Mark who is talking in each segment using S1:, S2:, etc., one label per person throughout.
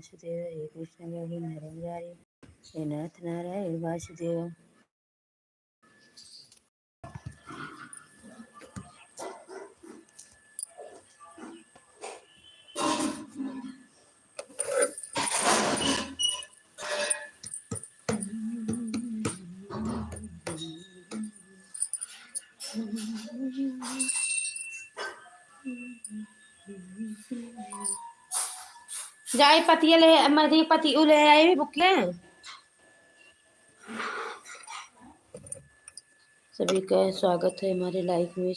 S1: वासुदेव हे कृष्ण योगी नरंजारी हे नाथ नारायण वासुदेव। जाए पति ले मरी पति ले आए बुकले। सभी का स्वागत है हमारे लाइफ में।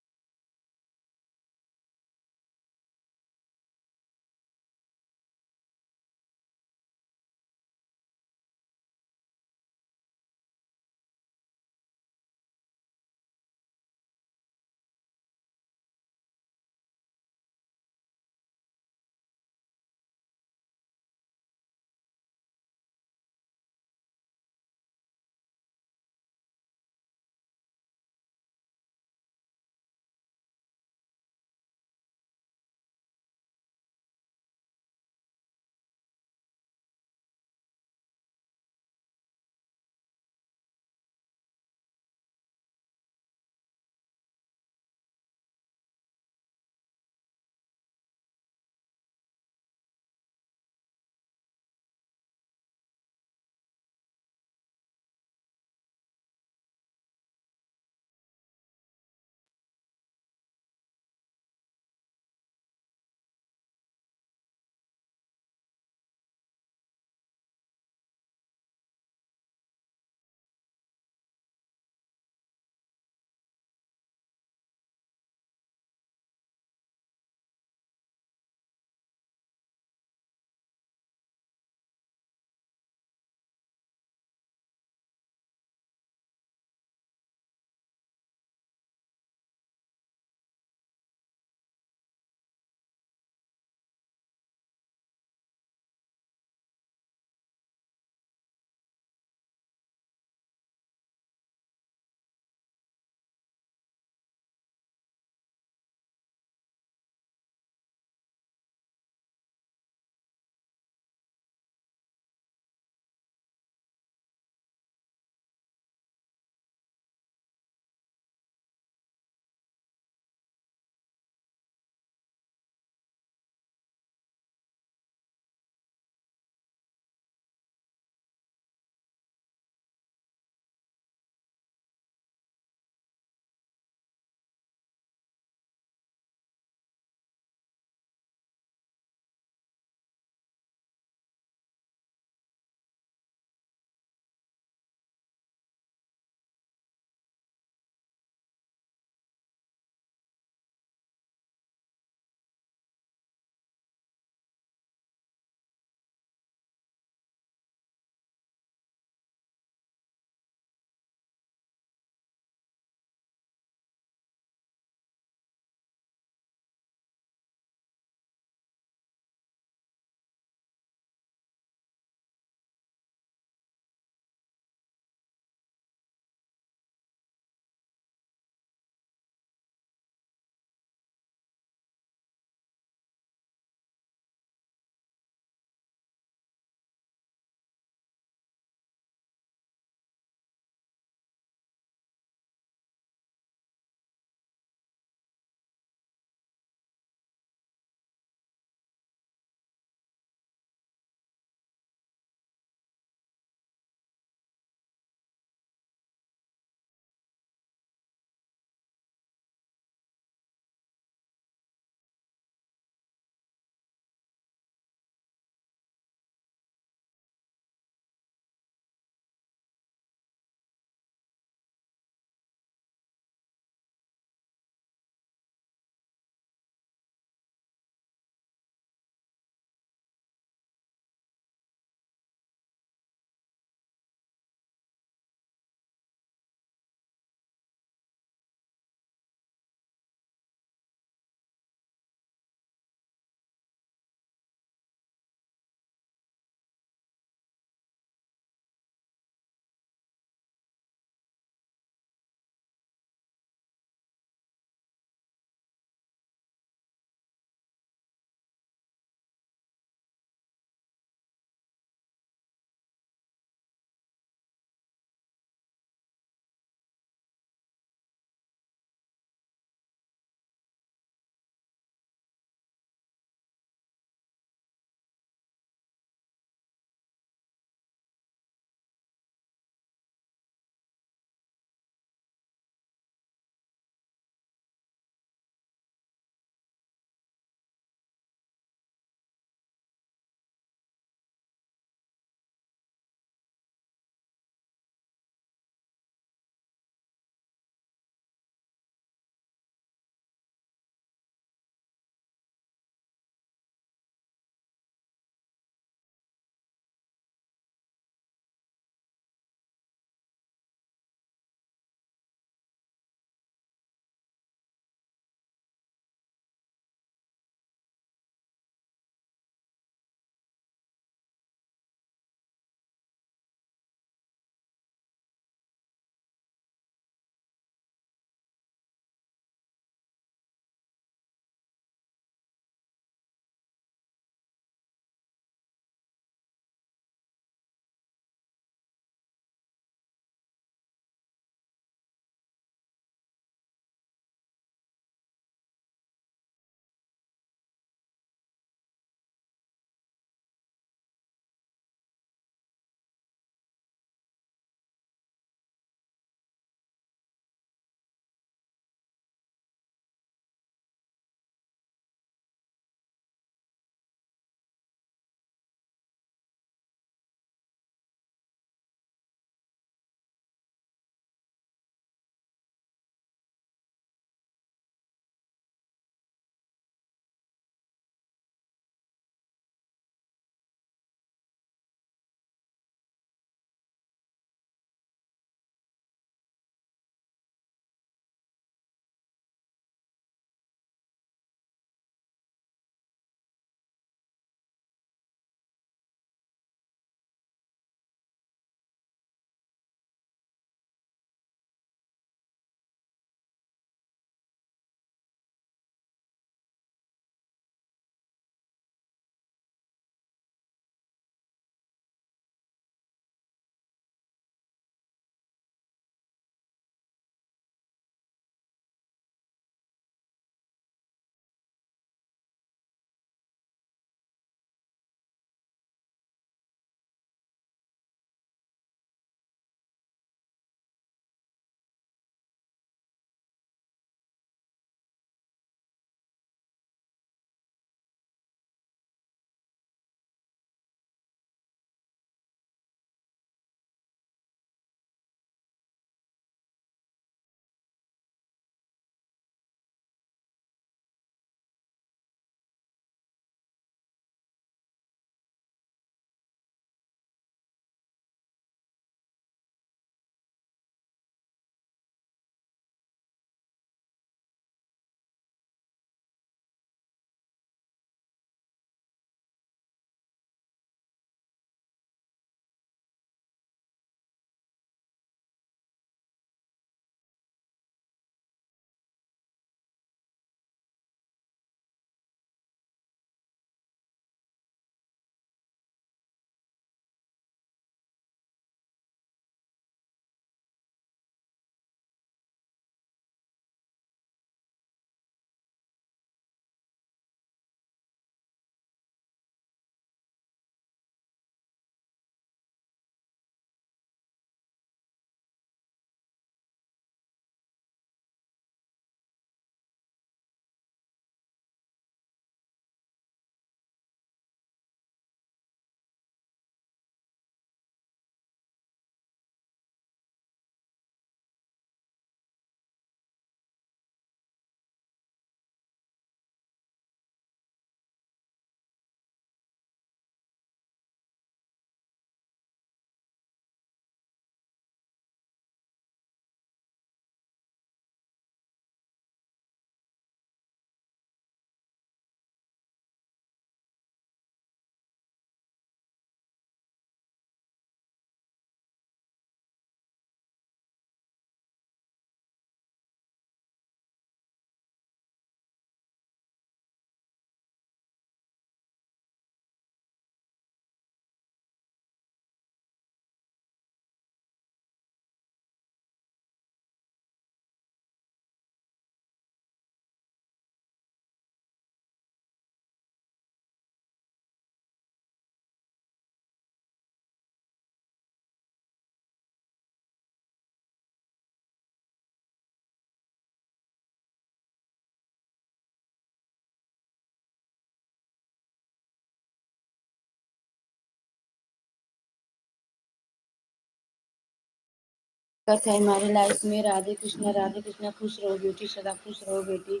S1: करते हैं हमारे लाइफ में। राधे कृष्णा, खुश रहो बेटी, सदा खुश रहो बेटी,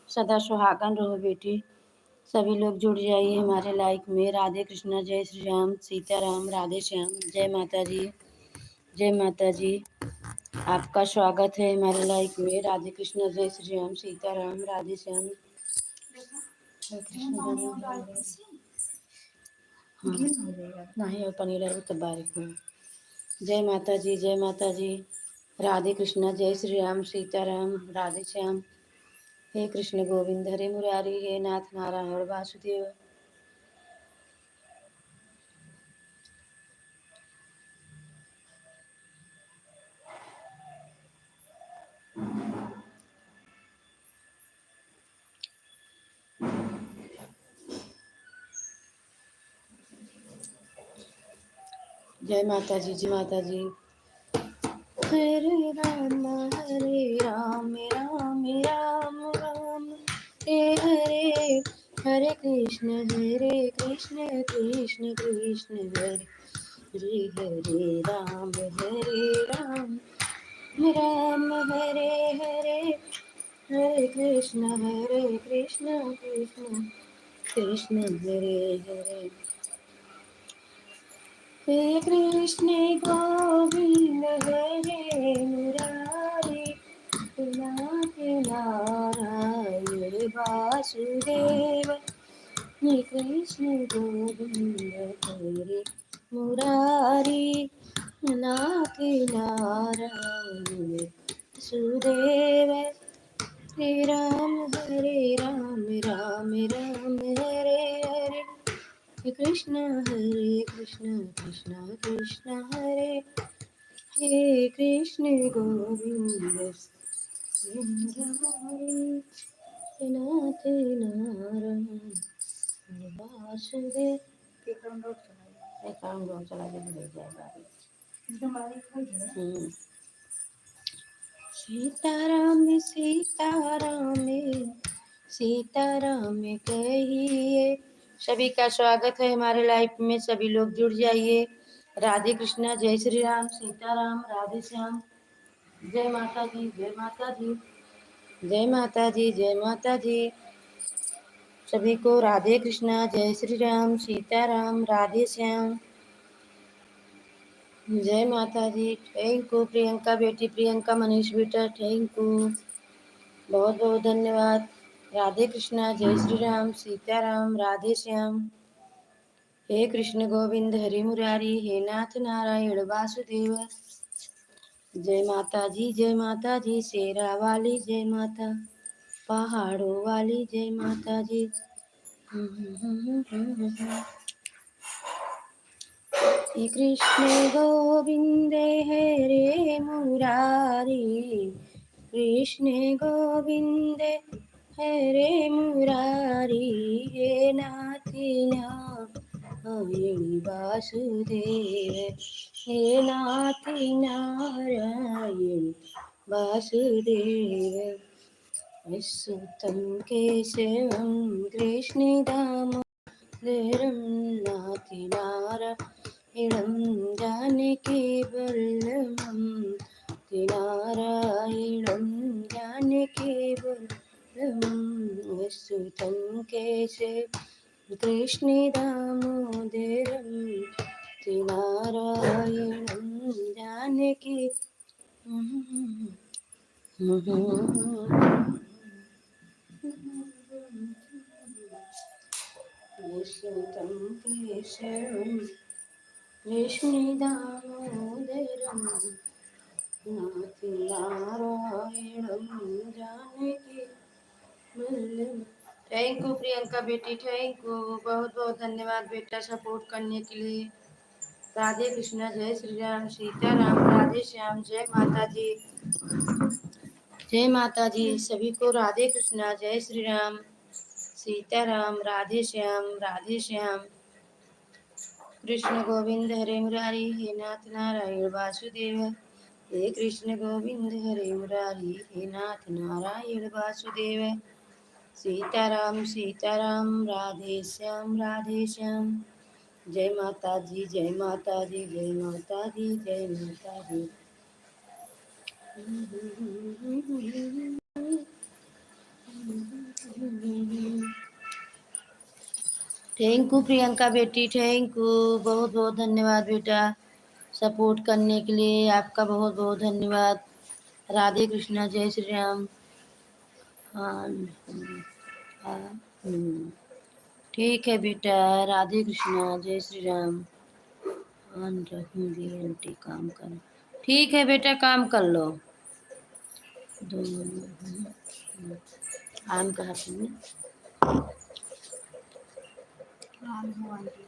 S1: सदा सुहागन रहो बेटी। सभी लोग जुड़ जाइए हमारे लाइफ में। राधे कृष्णा, जय श्री राम, सीताराम, राधे श्याम, जय माता जी, जय माता जी। आपका स्वागत है हमारे लाइफ में। राधे कृष्णा, जय श्री राम, सीताराम, राधे श्याम। हाँ नहीं, और पनीर है तो बारीक हो। जय माता जी, जय माता जी। राधे कृष्णा, जय श्री राम, सीताराम, राधे श्याम। हे कृष्ण गोविंद हरे मुरारी, हे नाथ नारायण वासुदेव। जय माता जी, जय माता जी। हरे राम राम राम राम हरे हरे कृष्ण कृष्ण कृष्ण हरे हरे हरे राम राम हरे हरे हरे कृष्ण कृष्ण कृष्ण हरे हरे। हे कृष्ण गोविंद हरे मुरारी, नाथ नारायण वासुदेव। हे कृष्ण गोविंद हरे मुरारी, नाथ नारायण वासुदेव। हरे राम राम हरे हरे, कृष्ण कृष्ण कृष्ण हरे हे कृष्ण गोविंद हरे नाथ नारायण वासुदेव। एकाउंट चला के भेज जाएगा। सीताराम सीताराम सीताराम कहिए। सभी का स्वागत है हमारे लाइफ में। सभी लोग जुड़ जाइए। राधे कृष्णा, जय श्री राम, सीताराम, राधे श्याम। जय माता जी, जय माता जी, जय माता जी, जय माता जी। सभी को राधे कृष्णा, जय श्री राम, सीताराम, राधे श्याम, जय माता जी। थैंक यू प्रियंका बेटी, प्रियंका मनीष बेटा, थैंक यू, बहुत बहुत धन्यवाद। राधे कृष्णा, जय श्री राम, सीताराम, राधे श्याम। हे कृष्ण गोविंद हरि मुरारी, हे नाथ नारायण वासुदेव। जय माता जी, जय माता जी, शेरा वाली जय माता, पहाड़ों वाली जय माता जी। हे कृष्ण गोविंद हरे मुरारी, कृष्ण गोविंद हरे मुरारी, हे नाथ नारायण वासुदेव, हे नाथ नारायण वासुदेव। अच्युतं केशवं कृष्ण दामोदरं नाथि नारायणं जानकी वल्लभं, नारायणं जानकी वल्लभं। अच्युतं केशवं कृष्ण दामोदरं नारायणं जानकी। यशोतं केशवं कृष्णदामोदरं नाथि नारायणं जानकी वल्लभं। थैंक यू प्रियंका बेटी, थैंक यू, बहुत बहुत धन्यवाद बेटा सपोर्ट करने के लिए। राधे कृष्णा, जय श्री राम, सीताराम, राधे श्याम, जय माता जी, जय माता जी। सभी को राधे कृष्णा, जय श्री राम, सीताराम, राधे श्याम, राधे श्याम। कृष्ण गोविंद हरे मुरारी, हे नाथ नारायण वासुदेव। हे कृष्ण गोविंद हरे मुरारी, हे नाथ नारायण वासुदेव। सीताराम सीताराम, राधे श्याम। जय माता जी, जय माता जी, जय माता जी, जय माता जी। थैंक यू प्रियंका बेटी, थैंक यू, बहुत बहुत धन्यवाद बेटा सपोर्ट करने के लिए। आपका बहुत बहुत धन्यवाद। राधे कृष्णा, जय श्री राम। हाँ, हाँ, ठीक है बेटा, राधे कृष्णा, जय श्री राम। रखूंगी आंटी, काम कर। ठीक है बेटा, काम कर लो। दो आम कहा तुमने? आम हो आंटी,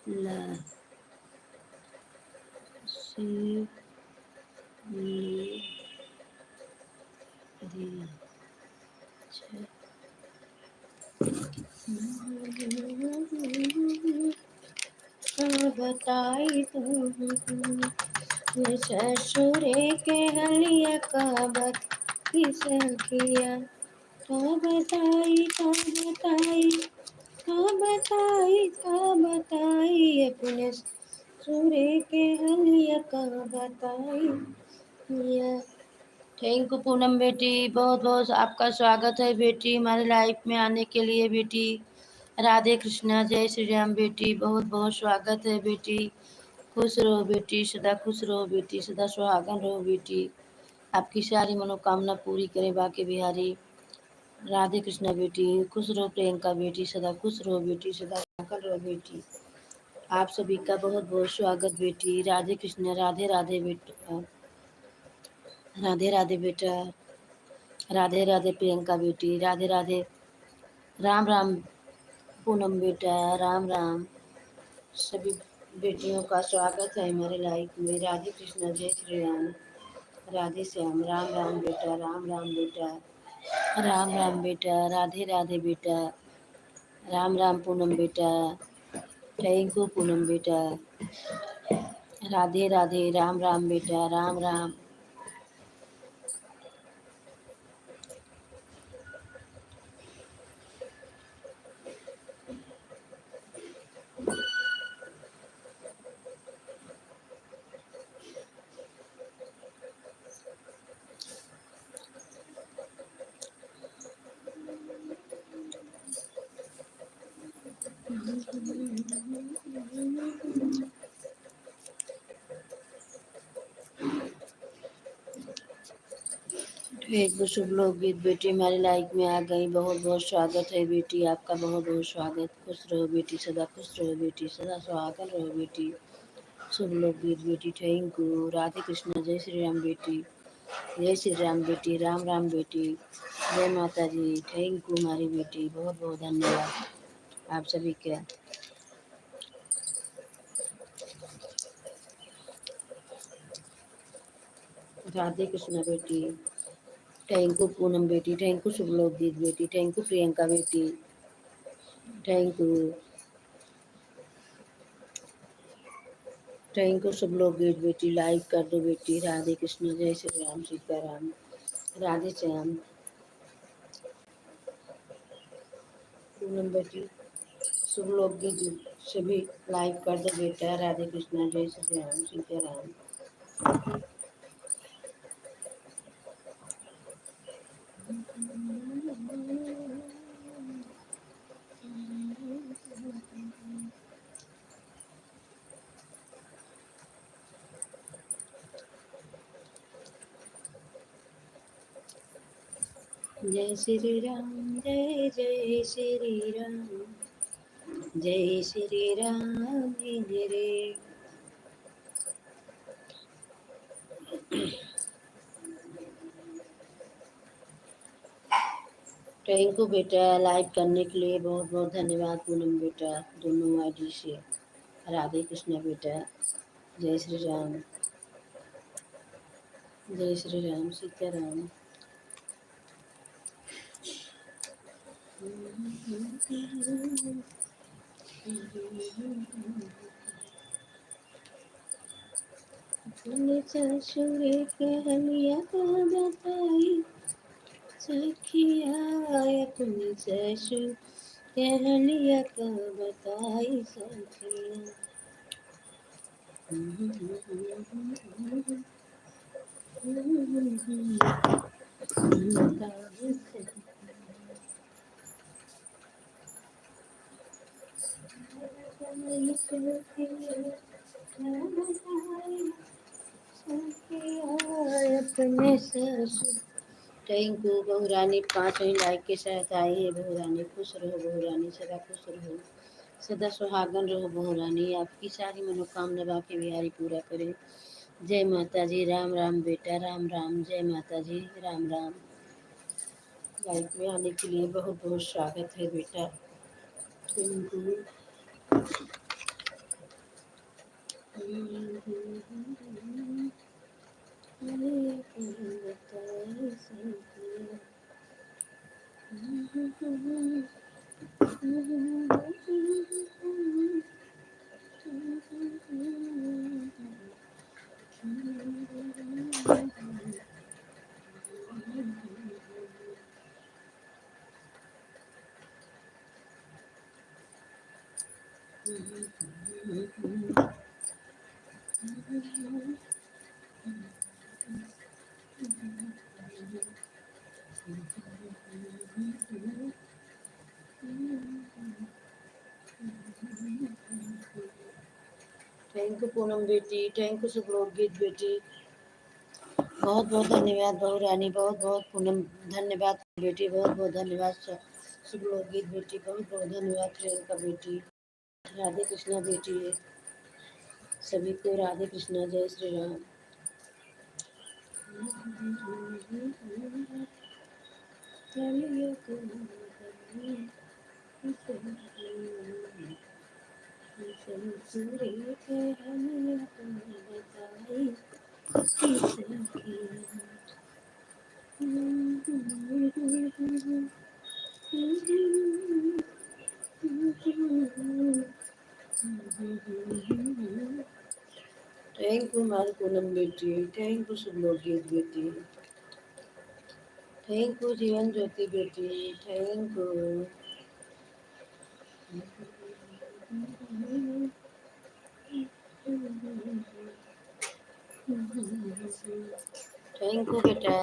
S1: ला सी दी बताई तुम ससुरे के हलिया का बात किस किया। बताई बताई अपने ससुरे के हलिया का बताई। थैंक यू पूनम बेटी, बहुत बहुत आपका स्वागत है बेटी हमारे लाइफ में आने के लिए बेटी। राधे कृष्णा, जय श्री राम बेटी, बहुत बहुत स्वागत है बेटी। खुश रहो बेटी, सदा खुश रहो बेटी, सदा सुहागन रहो बेटी। आपकी सारी मनोकामना पूरी करे बाके बिहारी। राधे कृष्णा बेटी, खुश रहो प्रियंका बेटी, सदा खुश रहो बेटी, सदा सुहागन रहो बेटी। आप सभी का बहुत बहुत स्वागत बेटी। राधे कृष्णा, राधे राधे बेटा, राधे राधे बेटा, राधे राधे प्रियंका बेटी, राधे राधे, राम राम पूनम बेटा, राम राम। सभी बेटियों का स्वागत है हमारे लाइफ में। राधे कृष्णा, जय श्री राम, राधे श्याम, राम राम बेटा, राम राम बेटा, राम राम बेटा, राधे राधे बेटा, राम राम पूनम बेटा, थैंक यू पूनम बेटा, राधे राधे, राम राम बेटा, राम राम। एक दो शुभ लोग गीत बेटी हमारे लाइफ में आ गई। बहुत बहुत स्वागत है बेटी, आपका बहुत बहुत स्वागत। खुश रहो बेटी, सदा खुश रहो बेटी, सदा सुहागन रहो बेटी। शुभ लोग गीत बेटी, थैंक यू। राधे कृष्णा, जय श्री राम बेटी, जय श्री राम बेटी, राम राम बेटी, जय माता जी, थैंक यू हमारी बेटी, बहुत बहुत धन्यवाद आप सभी का। राधे कृष्णा बेटी, थैंक यू पूनम बेटी, थैंक यू शुभ लोग गीत बेटी, थैंक यू प्रियंका बेटी, थैंक यू, थैंक यू सब लोग गीत बेटी, लाइक कर दो बेटी। राधे कृष्ण, जय श्री राम, सीताराम, राधे श्याम। पूनम बेटी, सब लोग गीत सभी लाइक कर दो बेटा। राधे कृष्ण, जय श्री राम, सीताराम। जय श्री राम, जय जय श्री राम, जय श्री राम, जय रे। थैंक यू बेटा, लाइक करने के लिए बहुत बहुत धन्यवाद पूनम बेटा, दोनों आईडी से। राधे कृष्णा बेटा, जय श्री राम, जय श्री राम, सीताराम। अपने ससुर कहलिया का बताई सखिया, अपने ससुर कहलिया का बताई सखिया। अपने ससुर। थैंक यू बहुरानी, 5 लाइक के साथ आई है बहुरानी। खुश रहो बहुरानी, सदा खुश रहो, सदा सुहागन रहो बहुरानी। आपकी सारी मनोकामना बाकी बिहारी पूरा करे। जय माता जी, राम राम बेटा, राम राम, जय माता जी, राम राम। लाइफ में आने के लिए बहुत बहुत स्वागत है बेटा। Thank you. Thank you Poonam बेटी, थैंक यू सुखलोक बेटी, बहुत बहुत धन्यवाद बहुरानी, बहुत बहुत पूनम धन्यवाद बेटी, बहुत बहुत धन्यवाद सुखलोक बेटी, बहुत बहुत धन्यवाद प्रियंका बेटी। राधे कृष्णा बेटी, सभी को राधे कृष्णा, जय श्री राम। थैंक यू हमारी पूनम बेटी, थैंक यू सुखलोक बेटी, थैंक यू जीवन ज्योति बेटी, थैंक यू। थैंक यू बेटा।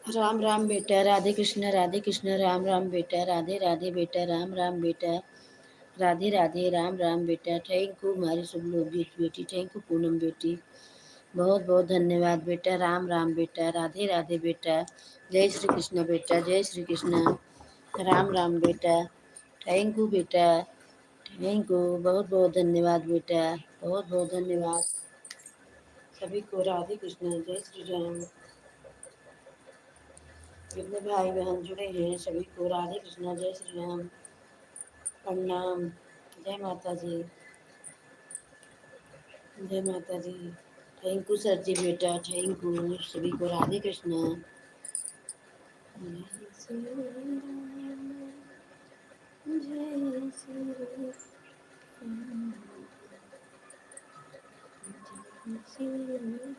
S1: राम राम बेटा, राधे कृष्ण राम राम बेटा, राधे राधे बेटा, राम राम बेटा, राधे राधे राम राम बेटा। थैंक यू हमारी सब लोग बेटी, थैंक यू पूनम बेटी, बहुत बहुत धन्यवाद बेटा, राम राम बेटा, राधे राधे बेटा, जय श्री कृष्ण बेटा, जय श्री कृष्ण, राम राम बेटा, थैंक यू बेटा, थैंक यू, बहुत बहुत धन्यवाद बेटा, बहुत बहुत धन्यवाद सभी को। राधे कृष्ण, जय श्री राम। जितने भाई बहन जुड़े हैं सभी को राधे कृष्णा, जय श्री राम, प्रणाम, जय माता जी, जय माता जी। थैंक यू सर जी बेटा, थैंक यू सभी को राधे कृष्णा। जय श्री राम, जय श्री राम, जय श्री राम,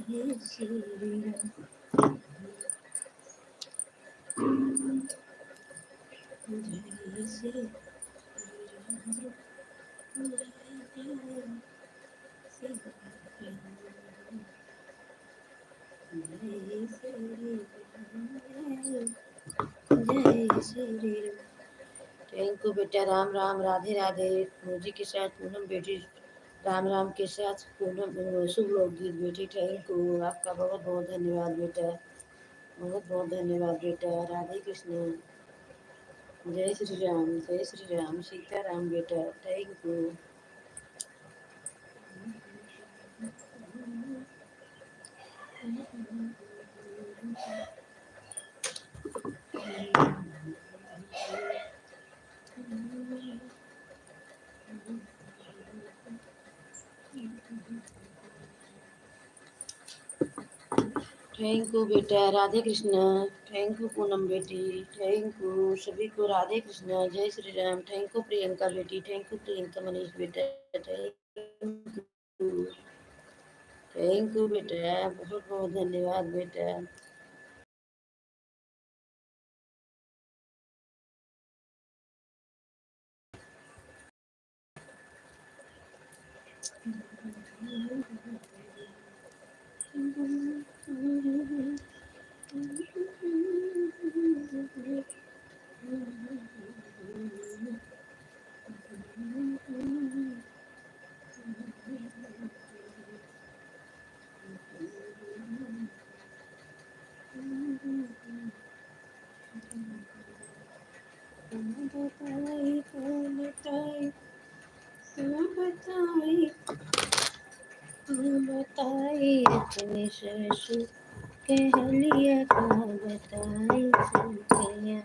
S1: जय श्री राम, जय श्री राम, जय श्री राम। जय श्री राम, जय श्री राम। थैंक यू बेटा। राम राम, राधे राधे। मुझी के साथ पूनम बेटी, राम राम के साथ पूनम शुभ लोकगीत बेटी। थैंक यू, आपका बहुत बहुत धन्यवाद बेटा, बहुत बहुत धन्यवाद बेटा। राधे कृष्ण, जय श्री राम, जय श्री राम, सीताराम बेटा। Thank you. थैंक यू बेटा, राधे कृष्ण। थैंक यू पूनम बेटी, थैंक यू सभी को। राधे कृष्ण, जय श्री राम। थैंक यू प्रियंका बेटी, थैंक यू प्रियंका मनीष बेटा। थैंक यू, थैंक यू बेटा, बहुत बहुत धन्यवाद बेटा। बताई कौन बताई, कौन बताई, कौन बताई अपने ससुर कह लिया, कौन बताई सुखिया।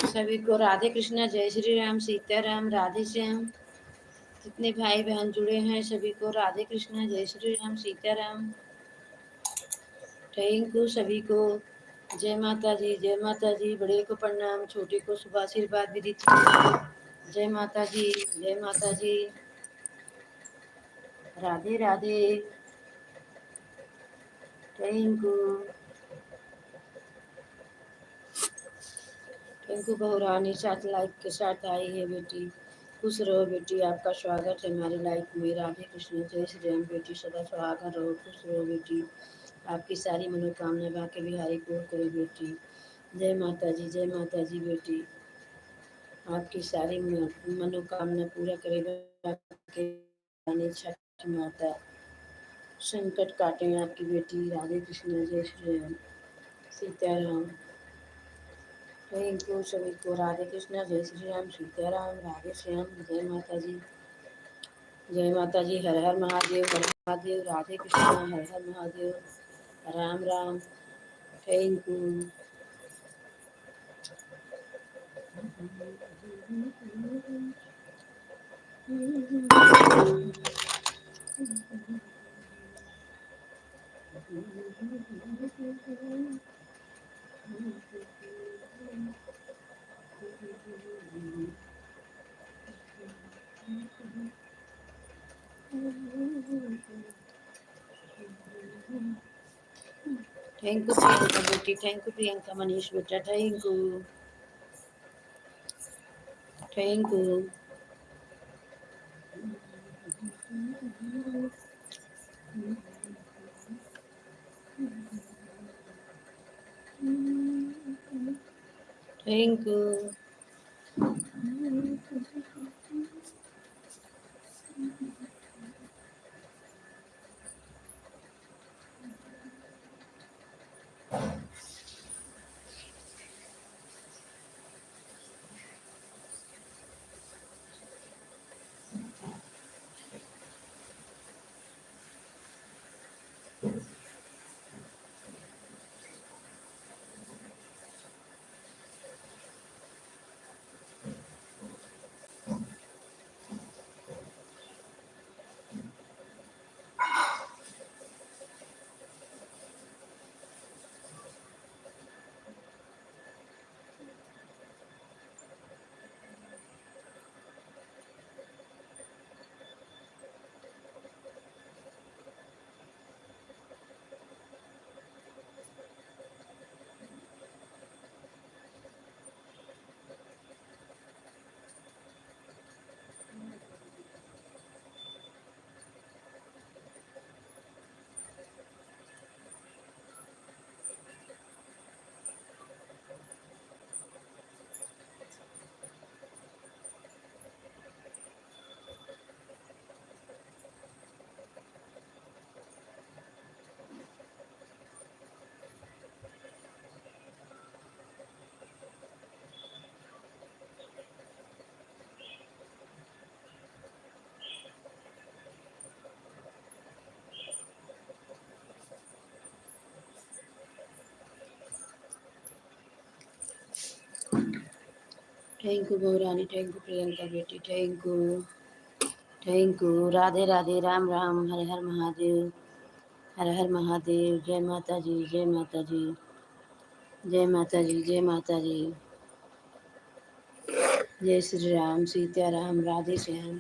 S1: सभी को राधे कृष्णा, जय श्री राम, सीताराम, राधे श्याम। जितने भाई बहन जुड़े हैं सभी को राधे कृष्णा, जय श्री राम, सीताराम। थैंक यू सभी को। जय माता जी, जय माता जी। बड़े को प्रणाम, छोटे को शुभ आशीर्वाद भी देती हूँ। जय माता जी, जय माता जी। Radhe Radhe. Thank you, thank you. बहुरानी 7 लाइक के साथ आई है बेटी। खुश रहो बेटी, आपका स्वागत है हमारी लाइफ में। राधे कृष्ण, जय श्री राम बेटी। सदा सुहागन रहो, खुश रहो बेटी। आपकी सारी मनोकामना बाके बिहारी पूर्ण करे बेटी। जय माता जी, जय माता जी बेटी। आपकी सारी मनोकामना पूरा करे बाके छठ माता। संकट काटे आपकी बेटी। राधे कृष्ण, जय श्री राम, सीताराम। थैंक यू सभी को। राधे कृष्ण, जय श्री राम, सीताराम, राधे श्याम। जय माता जी, जय माता जी। Har Har Mahadev, Har Har Mahadev. Radhe Krishna, Har Har Mahadev, Ram Ram. Thank you. Thank you Priyanka बेटी, थैंक यू प्रियंका मनीष बेटा। Thank you, thank you. Thank you. Thank you बहुरानी, थैंक यू प्रियंका बेटी, थैंक यू। राधे राधे, राम राम, हर हर महादेव, हर हर महादेव। जय माता जी, जय माता जी, जय माता जी, जय माता जी। जय श्री राम, सीताराम, राधे श्याम।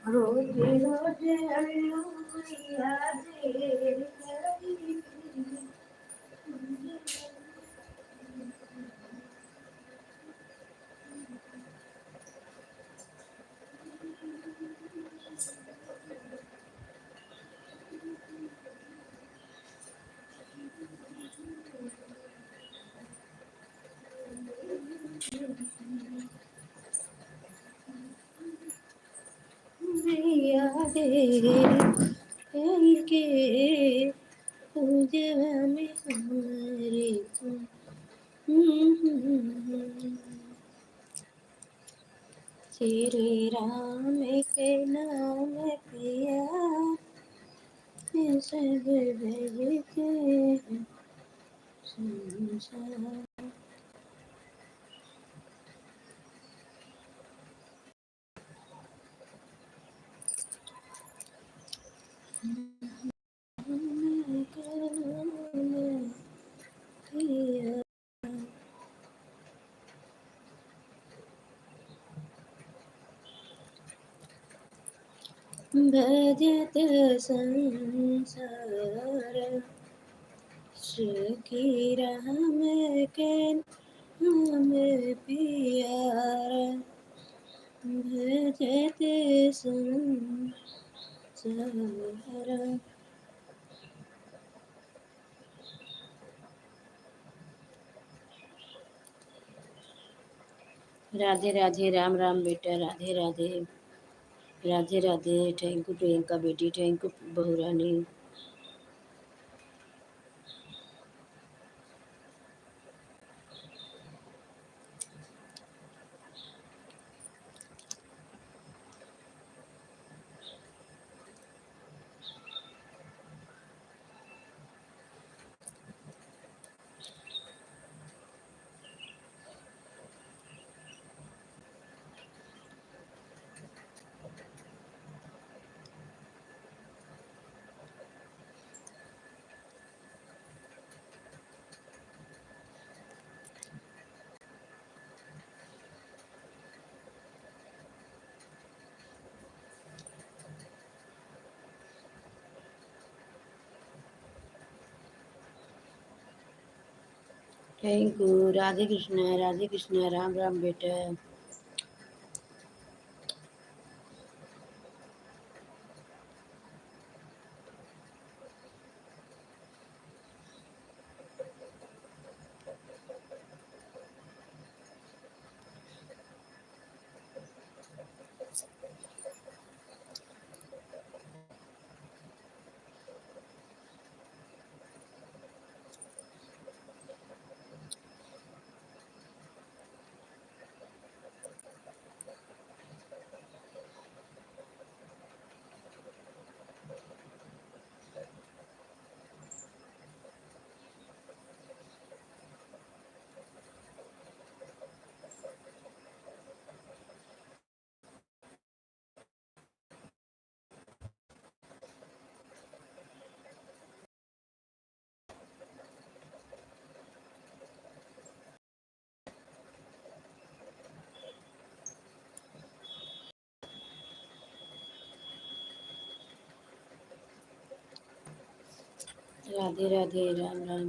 S1: रोज रोज अल्लू याद करी। यादें करके पूजवा में हमारे श्री राम के नाम पिया सब भजते हैं संसार। का नाम पिया भजत संसार। श्री राम के नाम पियारा भजत संसार। राधे राधे, राम राम बेटा, राधे राधे, राधे राधे। थैंक यू प्रियंका बेटी, थैंक यू बहुरानी। थैंक यू, राधे कृष्णा, राम राम बेटा। राधे राधे, राम राम।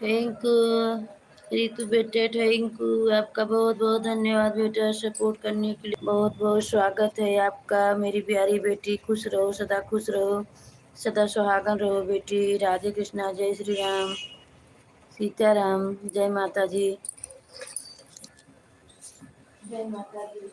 S1: थैंक यू रितु बेटे, थैंक यू। आपका बहुत बहुत धन्यवाद बेटा सपोर्ट करने के लिए। बहुत बहुत स्वागत है आपका मेरी प्यारी बेटी। खुश रहो, सदा खुश रहो, सदा सुहागन रहो बेटी। राधे कृष्णा, जय श्री राम, सीताराम, जय माता जी, जय माता दी।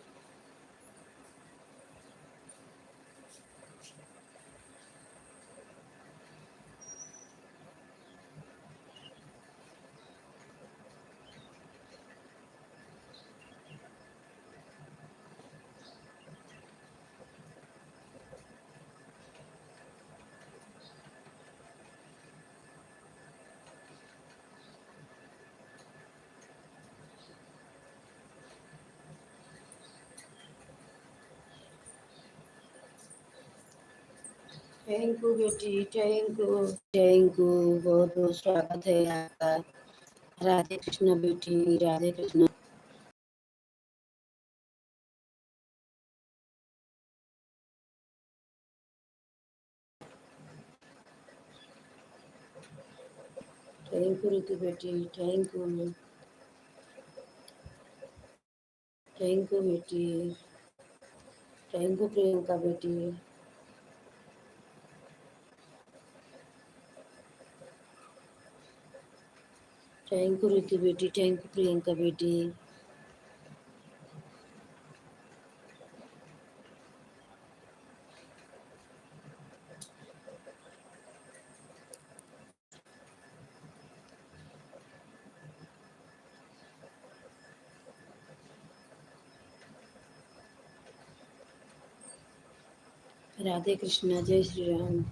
S1: थैंक यू बेटी, थैंक यू, थैंक यू। बहुत बहुत स्वागत है आपका। राधे कृष्ण बेटी, राधे कृष्ण। थैंक यू रितु बेटी, थैंक यू, थैंक यू बेटी, थैंक यू प्रियंका बेटी, थैंक यू रितु बेटी, थैंक यू प्रियंका बेटी। राधे कृष्णा, जय श्री राम।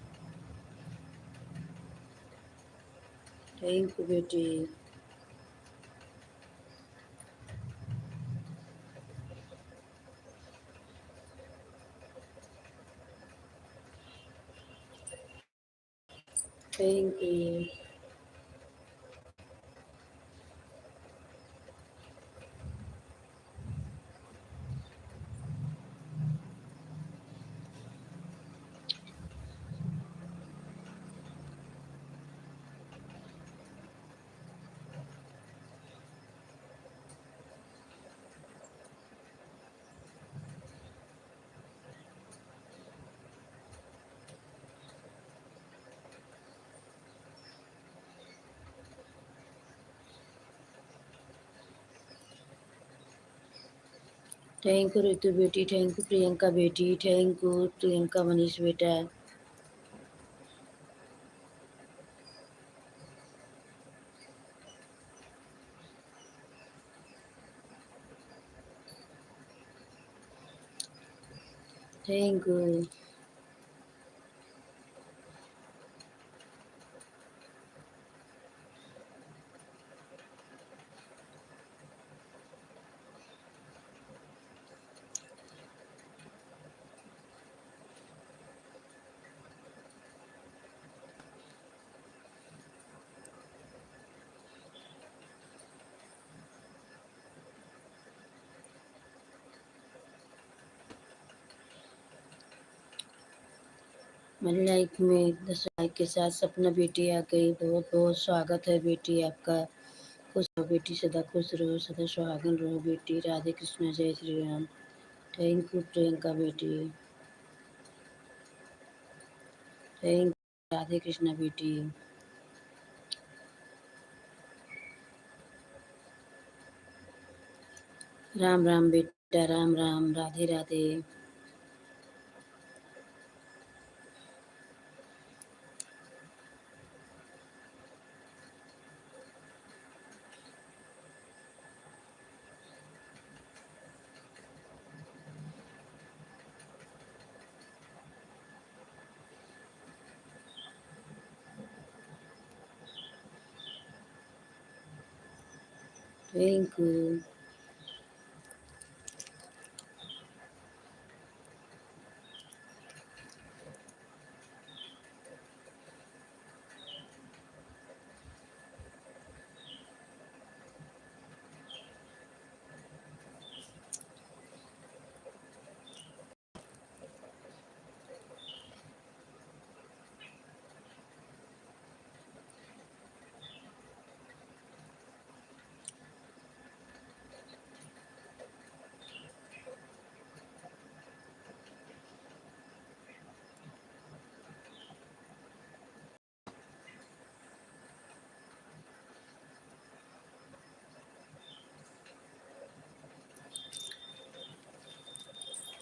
S1: थैंक यू बेटी, thank you. Thank you Ritu बेटी, थैंक यू प्रियंका बेटी, थैंक यू प्रियंका मनीष बेटा। थैंक यू, मेरी लाइफ में 10 लाइक के साथ सपना बेटी आ गई। बहुत बहुत स्वागत है बेटी आपका। खुश रहो बेटी, सदा खुश रहो, सदा सुहागन रहो बेटी। राधे कृष्ण, जय श्री राम। थैंक यू प्रियंका बेटी, थैंक राधे कृष्ण बेटी। राम राम बेटा, Ram Ram, Radhe Radhe. Thank you,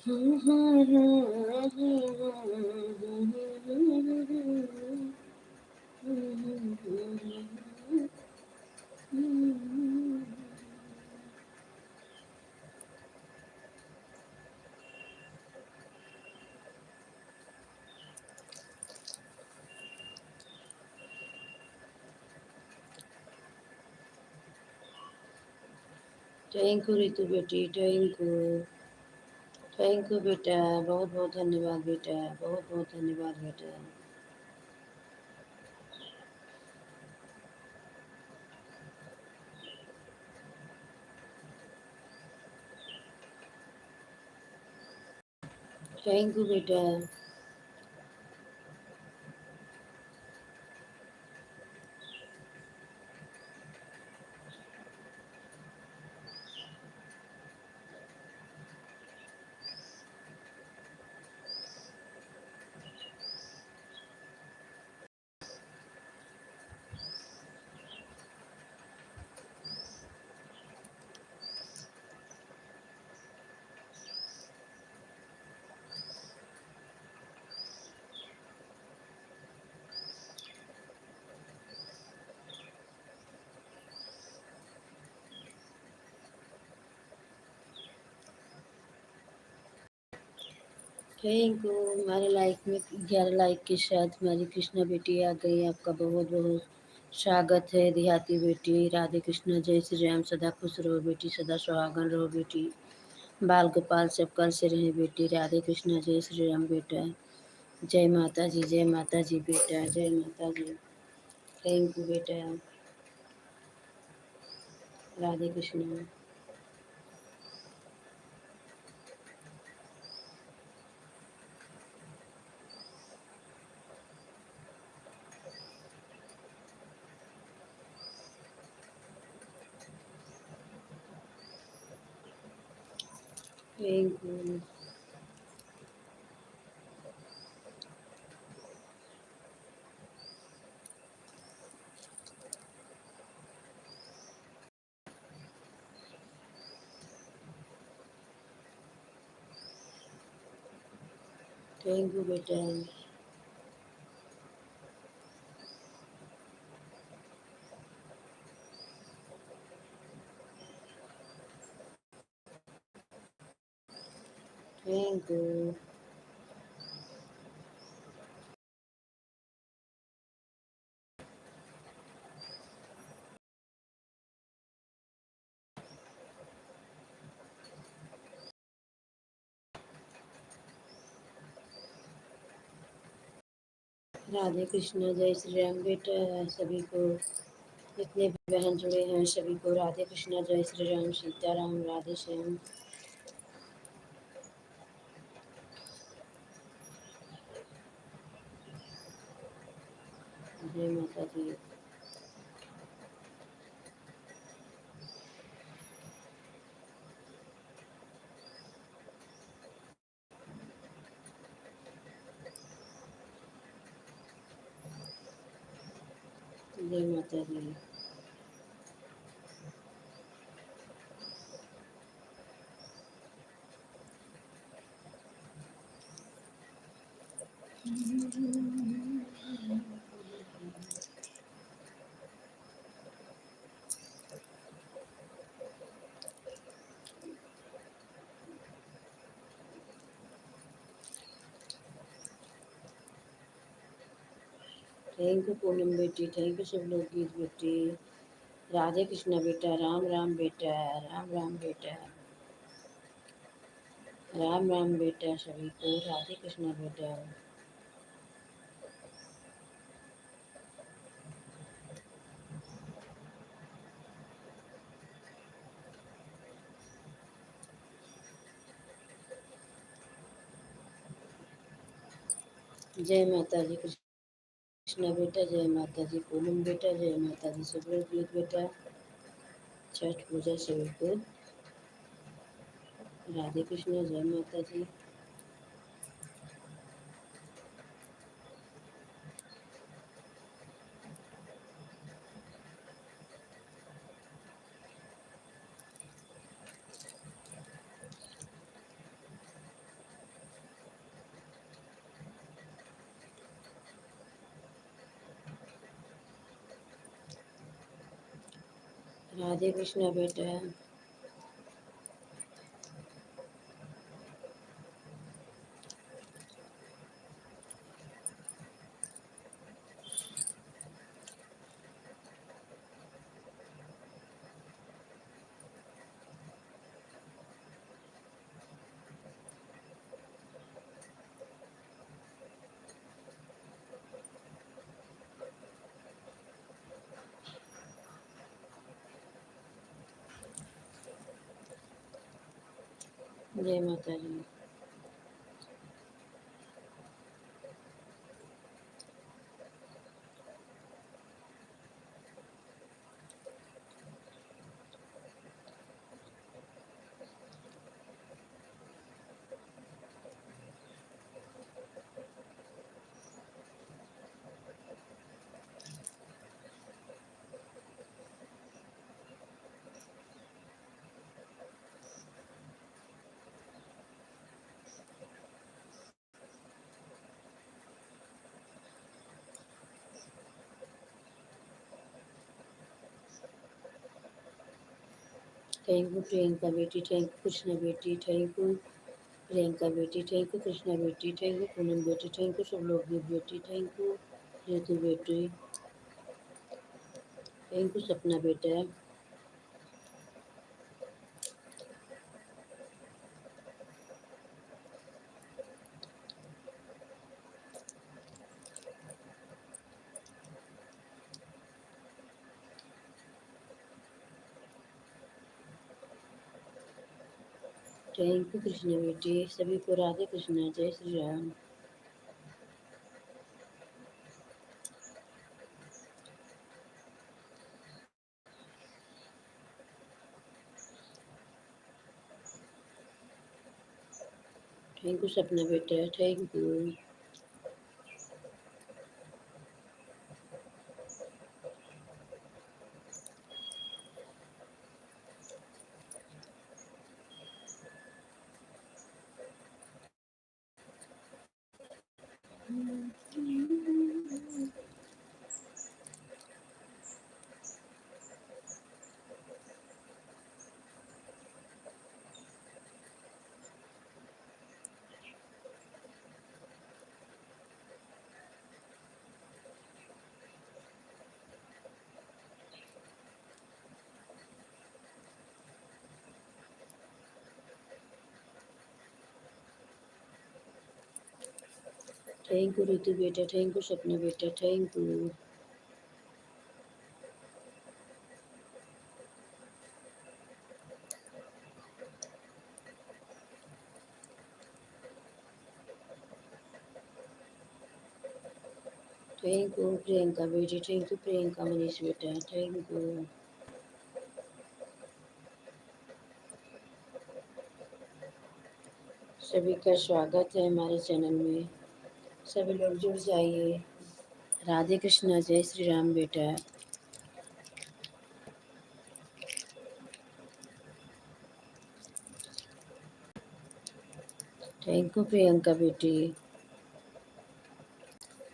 S1: thank you Ritu बेटी, थैंक यू। थैंक यू बेटा, बहुत बहुत धन्यवाद बेटा, बहुत बहुत धन्यवाद बेटा। थैंक यू बेटा। Thank you. हमारे लाइक में 11 लाइक के साथ हमारी कृष्णा बेटी आ गई। आपका बहुत बहुत स्वागत है देहाती बेटी। राधे कृष्णा, जय श्री राम। सदा खुश रहो बेटी, सदा सुहागन रहो बेटी। बाल गोपाल सब कल से रहे बेटी। राधे कृष्णा, जय श्री राम बेटा। जय माता जी, जय माता जी बेटा, जय माता जी। थैंक यू बेटा। Radhe Krishna. Thank you. Thank you बेटा। Thank you. राधे कृष्णा, जय श्री राम बेटा। सभी को, जितने भी बहन जुड़े हैं सभी को राधे कृष्णा, जय श्री राम, सीताराम, राधे श्याम। जय माता जी। जय माता जी। थैंक यू पूनम बेटी, थैंक यू सब लोग गीत बेटी। राधे कृष्णा बेटा, राम राम बेटा, राम राम बेटा, राम राम बेटा। सभी को राधे कृष्णा बेटा। जय माता जी कृष्णा बेटा, जय माता जी पूनम बेटा, जय माता जी सब लोग गीत बेटा। छठ पूजा सभी को राधे कृष्णा, जय माता जी। राधे कृष्णा बेटा। जय माता दी। थैंक यू प्रियंका बेटी, थैंक यू कृष्णा बेटी, थैंक यू प्रियंका बेटी, थैंक यू कृष्णा बेटी, थैंक यू पूनम बेटी, थैंक यू सब लोग बेटी, थैंक यू रितु बेटी, थैंक यू सपना बेटा, थैंक यू कृष्णा बेटी, सभी को राधे कृष्णा, जय श्री राम। थैंक यू सपना बेटा, thank you. Thank you Ritu बेटा, थैंक यू सपना बेटा, thank you. Thank you Priyanka बेटी, थैंक यू प्रियंका मनीष बेटा, थैंक यू। सभी का स्वागत है हमारे चैनल में, सभी लोग जुड़ जाइए। राधे कृष्णा, जय श्री राम बेटा। थैंक यू प्रियंका बेटी,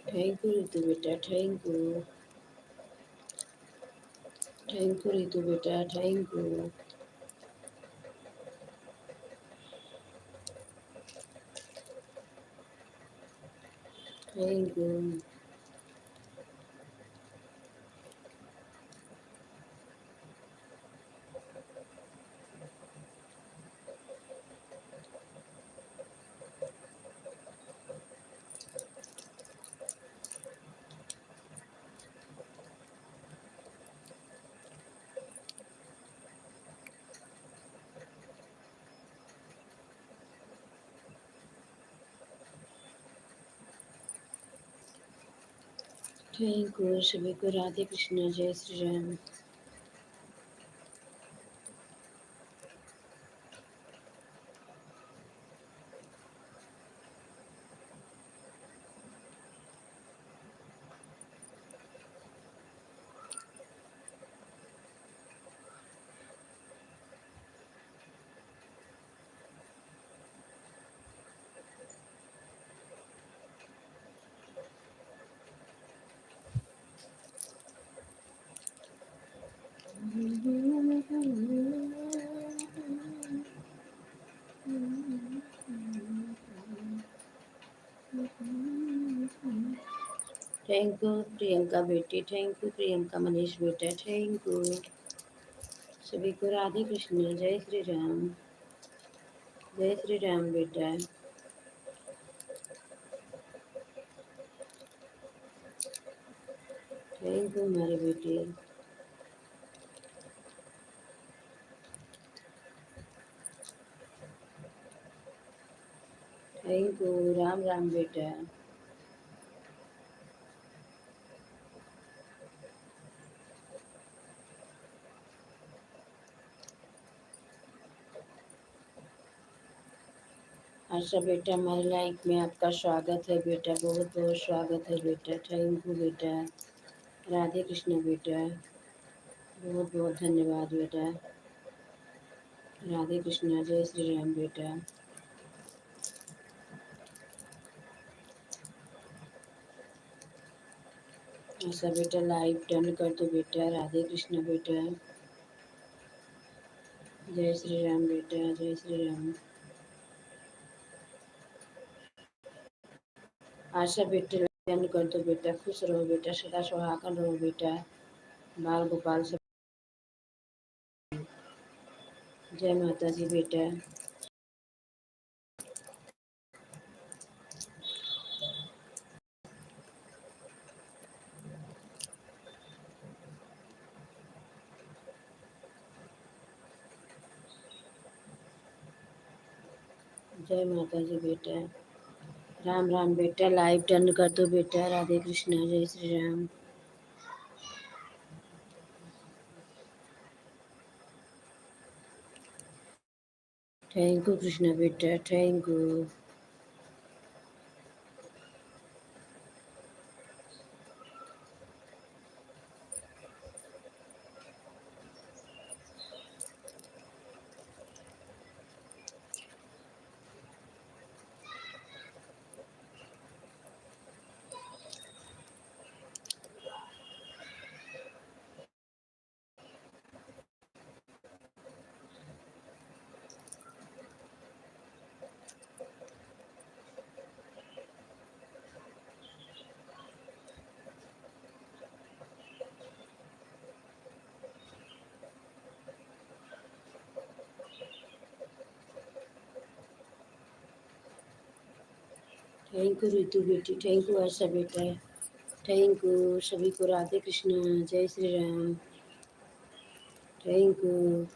S1: थैंक यू रितु बेटा, thank you, thank you Ritu बेटा, thank you, thank you. Thank you सभी को राधे कृष्णा, जय श्री राम। थैंक यू प्रियंका बेटी, थैंक यू प्रियंका मनीष बेटा, थैंक यू सभी को। राधे कृष्ण, जय श्री राम, जय श्री राम बेटा। थैंक यू हमारी बेटी, थैंक यू। राम राम बेटा। आशा बेटा हमारे लाइफ में आपका स्वागत है बेटा, बहुत बहुत स्वागत है बेटा, थैंक यू बेटा। राधे कृष्ण बेटा, बहुत बहुत धन्यवाद बेटा। राधे कृष्ण, जय श्री राम बेटा। आशा बेटा लाइव टर्न कर दो बेटा। राधे कृष्ण बेटा, जय श्री राम बेटा, जय श्री राम। आशा बेटा टर्न कर दो बेटा। खुश रहो बेटा, सदा सुहागन रहो बेटा। बाल गोपाल सब, जय माता जी बेटा। जय माता जी बेटा। राम राम बेटा, लाइव टर्न कर दो बेटा। राधे कृष्ण, जय श्री राम। थैंक यू कृष्णा बेटा, thank you. Thank you Ritu बेटी, थैंक यू आशा बेटा, थैंक यू सभी को। राधे कृष्ण, जय श्री राम, थैंक यू।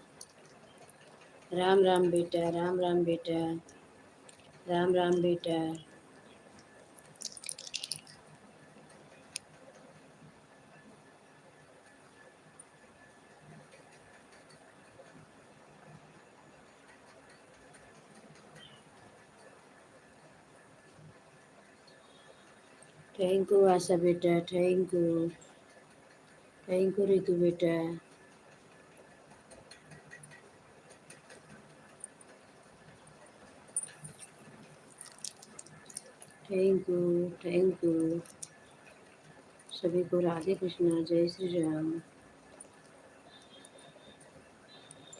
S1: राम राम बेटा, राम राम बेटा, राम राम बेटा। थैंक यू आशा बेटा, thank you, thank you Ritu बेटा। थैंक यू, थैंक यू सभी को। राधे कृष्ण, जय श्री राम।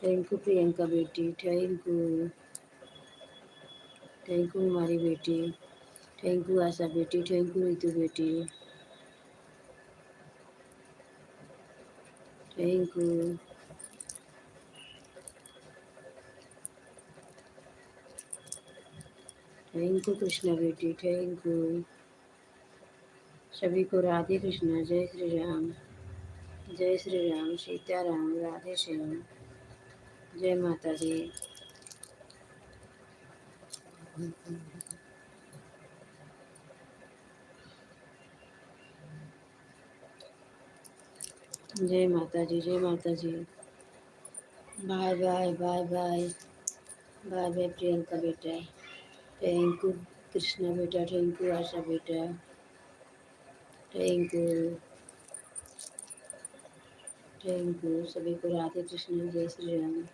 S1: थैंक यू प्रियंका बेटी, थैंक यू, थैंक यू हमारी बेटी, थैंक यू आशा बेटी, थैंक यू रितु बेटी, thank you. Thank you Krishna बेटी, थैंक यू सभी को। राधे कृष्णा, जय श्री राम, जय श्री राम, सीताराम, राधे श्याम, जय माता दी। जय माता जी, जय माता जी। Bye bye bye bye, bye bye Priyanka बेटा, थैंक यू कृष्णा बेटा, थैंक यू आशा बेटा, थैंक यू, थैंक यू सभी को। राधे कृष्ण, जय श्री राम।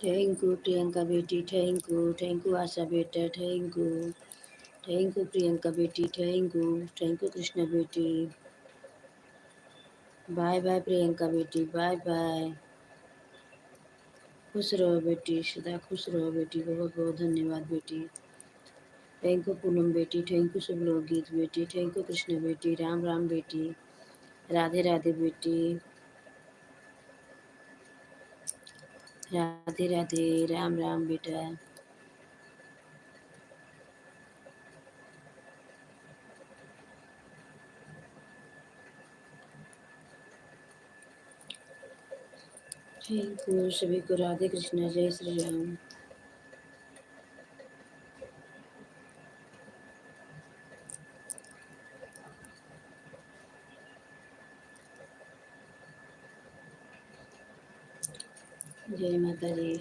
S1: थैंक यू प्रियंका बेटी, थैंक यू आशा बेटा, थैंक यू प्रियंका बेटी, थैंक यू कृष्णा बेटी। बाय बाय प्रियंका बेटी, बाय बाय। खुश रहो बेटी, सदा खुश रहो बेटी, बहुत बहुत धन्यवाद बेटी। थैंक यू पूनम बेटी, थैंक यू शुभ लोकगीत बेटी, थैंक यू कृष्णा बेटी, राम राम बेटी, राधे राधे बेटी, राधे राधे, राम राम बेटा। थैंक यू सभी को, राधे कृष्णा, जय श्री राम। जय माता दी।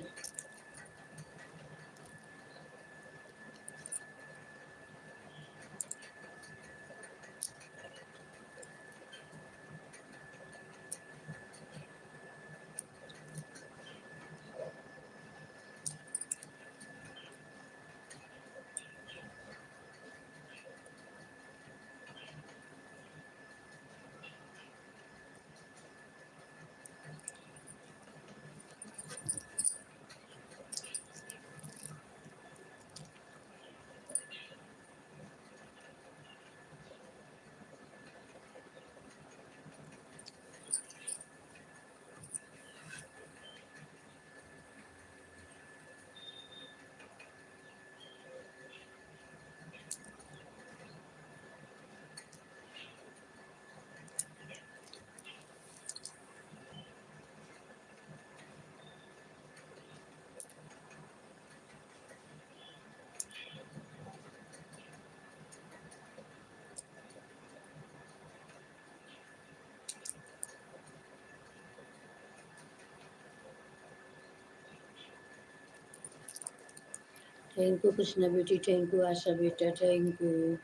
S1: थैंक यू कृष्णा बेटी, थैंक यू आशा बेटा, thank you.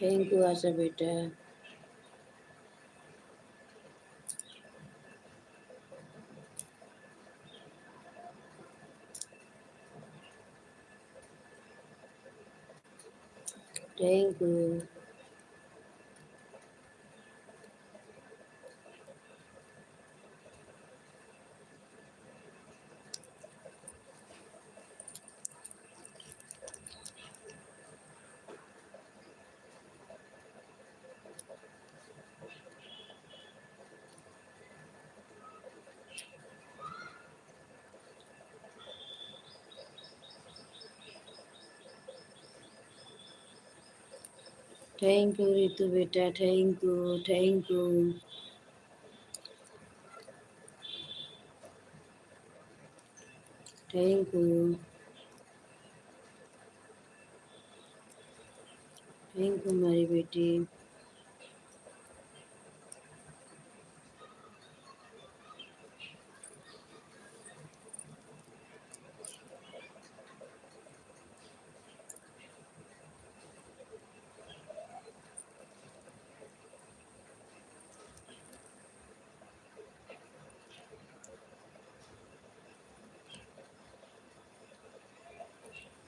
S1: Thank you Asha बेटा। Thank you. Thank you Ritu बेटा, thank you, thank you. Thank you, thank you हमारी बेटी।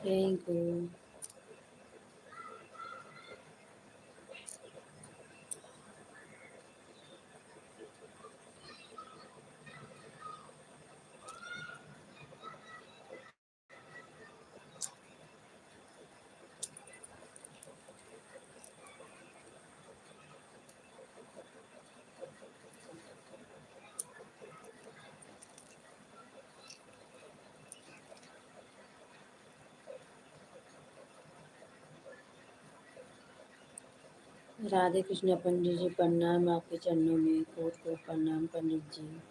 S1: Thank you. राधे कृष्ण पंडित जी, प्रणाम आपके चरणों में, कोट कोट प्रणाम पंडित जी।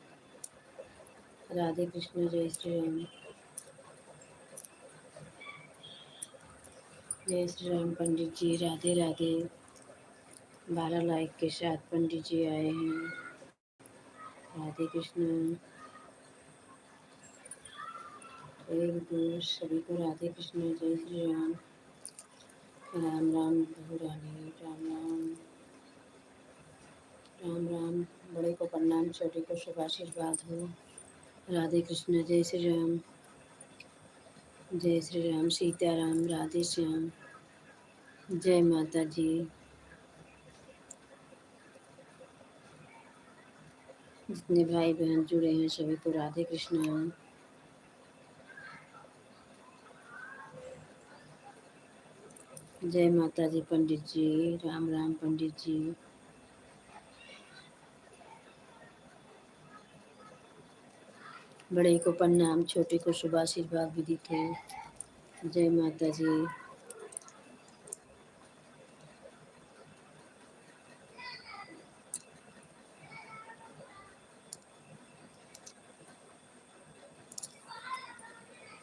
S1: राधे कृष्ण, जय श्री राम। जय श्री राम पंडित जी, राधे राधे। 12 लाइक के साथ पंडित जी आए हैं। राधे कृष्ण। थैंक यू सभी को। राधे कृष्ण। जय श्री राम। राम राम बहू रानी। राम राम। राम राम। बड़े को प्रणाम, छोटे को शुभ आशीर्वाद हो। राधे कृष्ण। जय श्री राम। जय श्री राम। सीताराम। राधे श्याम। जय माता जी। जितने भाई बहन जुड़े हैं सभी को राधे कृष्ण। जय माता जी पंडित जी। राम राम पंडित जी। बड़े को प्रणाम, छोटे को शुभ आशीर्वाद विदित हो। जय माता जी।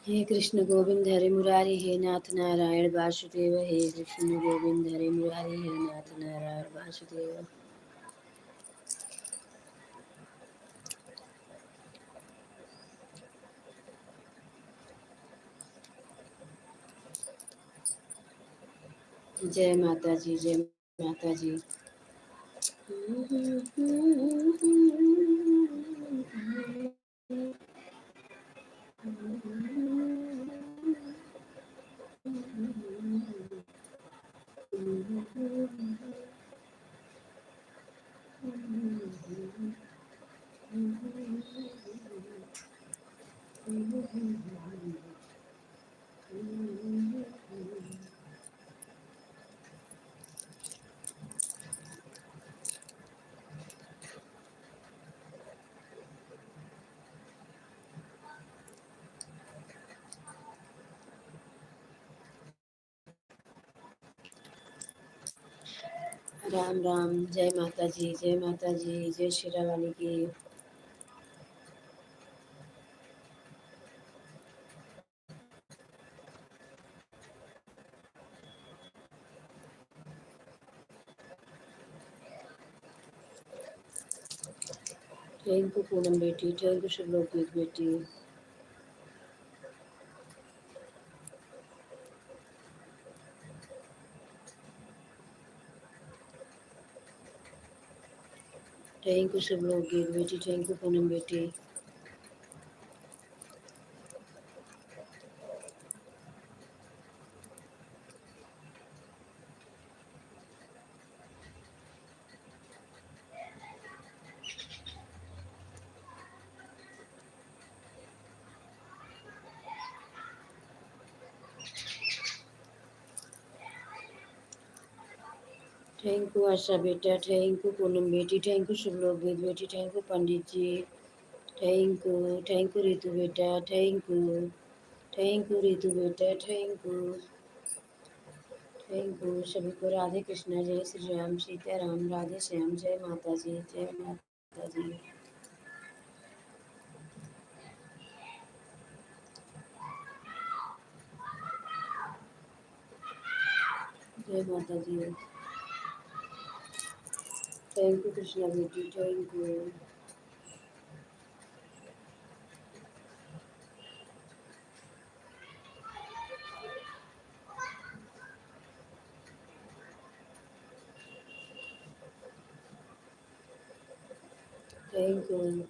S1: हे कृष्ण गोविंद हरे मुरारी, हे नाथ नारायण वासुदेव। हे कृष्ण गोविंद हरे मुरारी, हे नाथ नारायण वासुदेव। जय माता जी। जय माता जी। राम राम। जय माता जी। जय माता जी। जय श्री रावाली की। थैंक यू पूनम बेटी। थैंक यू शुभलोक बेटी। थैंक यू शुभलोक बेटी। थैंक यू पूनम बेटी। थैंक यू आशा बेटा। थैंक यू पूनम बेटी। थैंक यू शुभलोक बेटी। Thank you Pandit ji. Thank you. Thank you Ritu बेटा। Thank you. Thank you Ritu बेटा। Thank you. थैंक यू सभी को। राधे कृष्णा। जय श्री राम। सीताराम। राधे श्याम। जय माता जी। जय माता जी। जय माता जी। थैंक यू कृष्णा बेटी। Thank you. Thank you.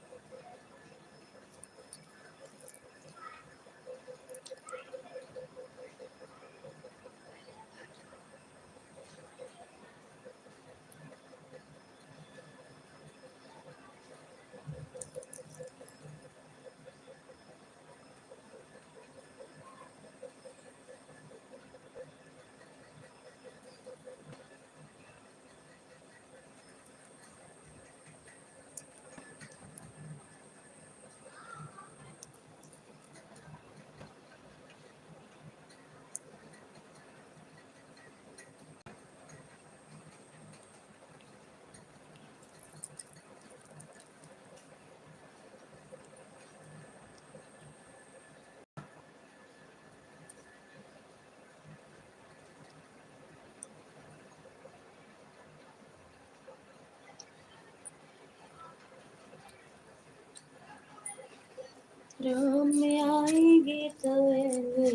S1: Ram में आएंगे तो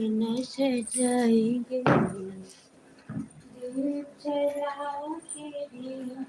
S1: न सजाएंगे दीप जला के दिया।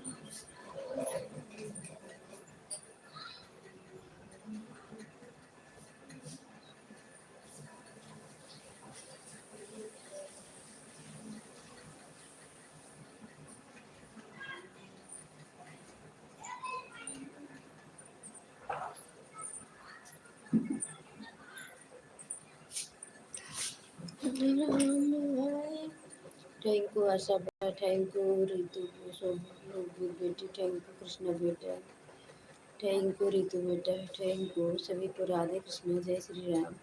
S1: थैंक यू आशा बेटा, थैंक यू रितु बेटी, थैंक यू कृष्णा बेटा, थैंक यू रितु बेटा, थैंक यू सभी को। राधे कृष्ण, जय श्री राम,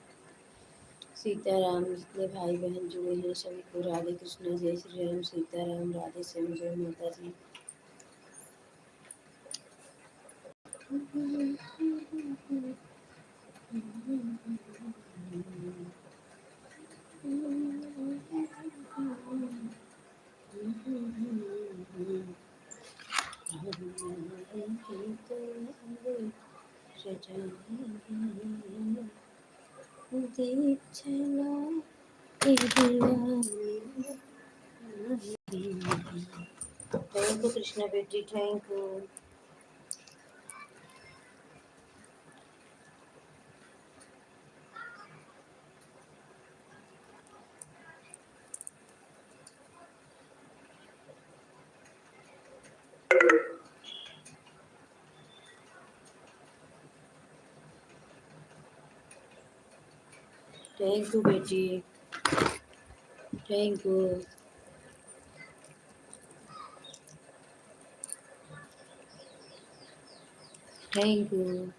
S1: सीताराम। जितने भाई बहन जुड़े हैं सभी को राधे कृष्ण, जय श्री राम, सीताराम, राधे श्याम, जय माता जी। दीप जला के दिया। थैंक यू कृष्णा बेटी, थैंक यू। थैंक यू बेटी, थैंक यू। Thank you.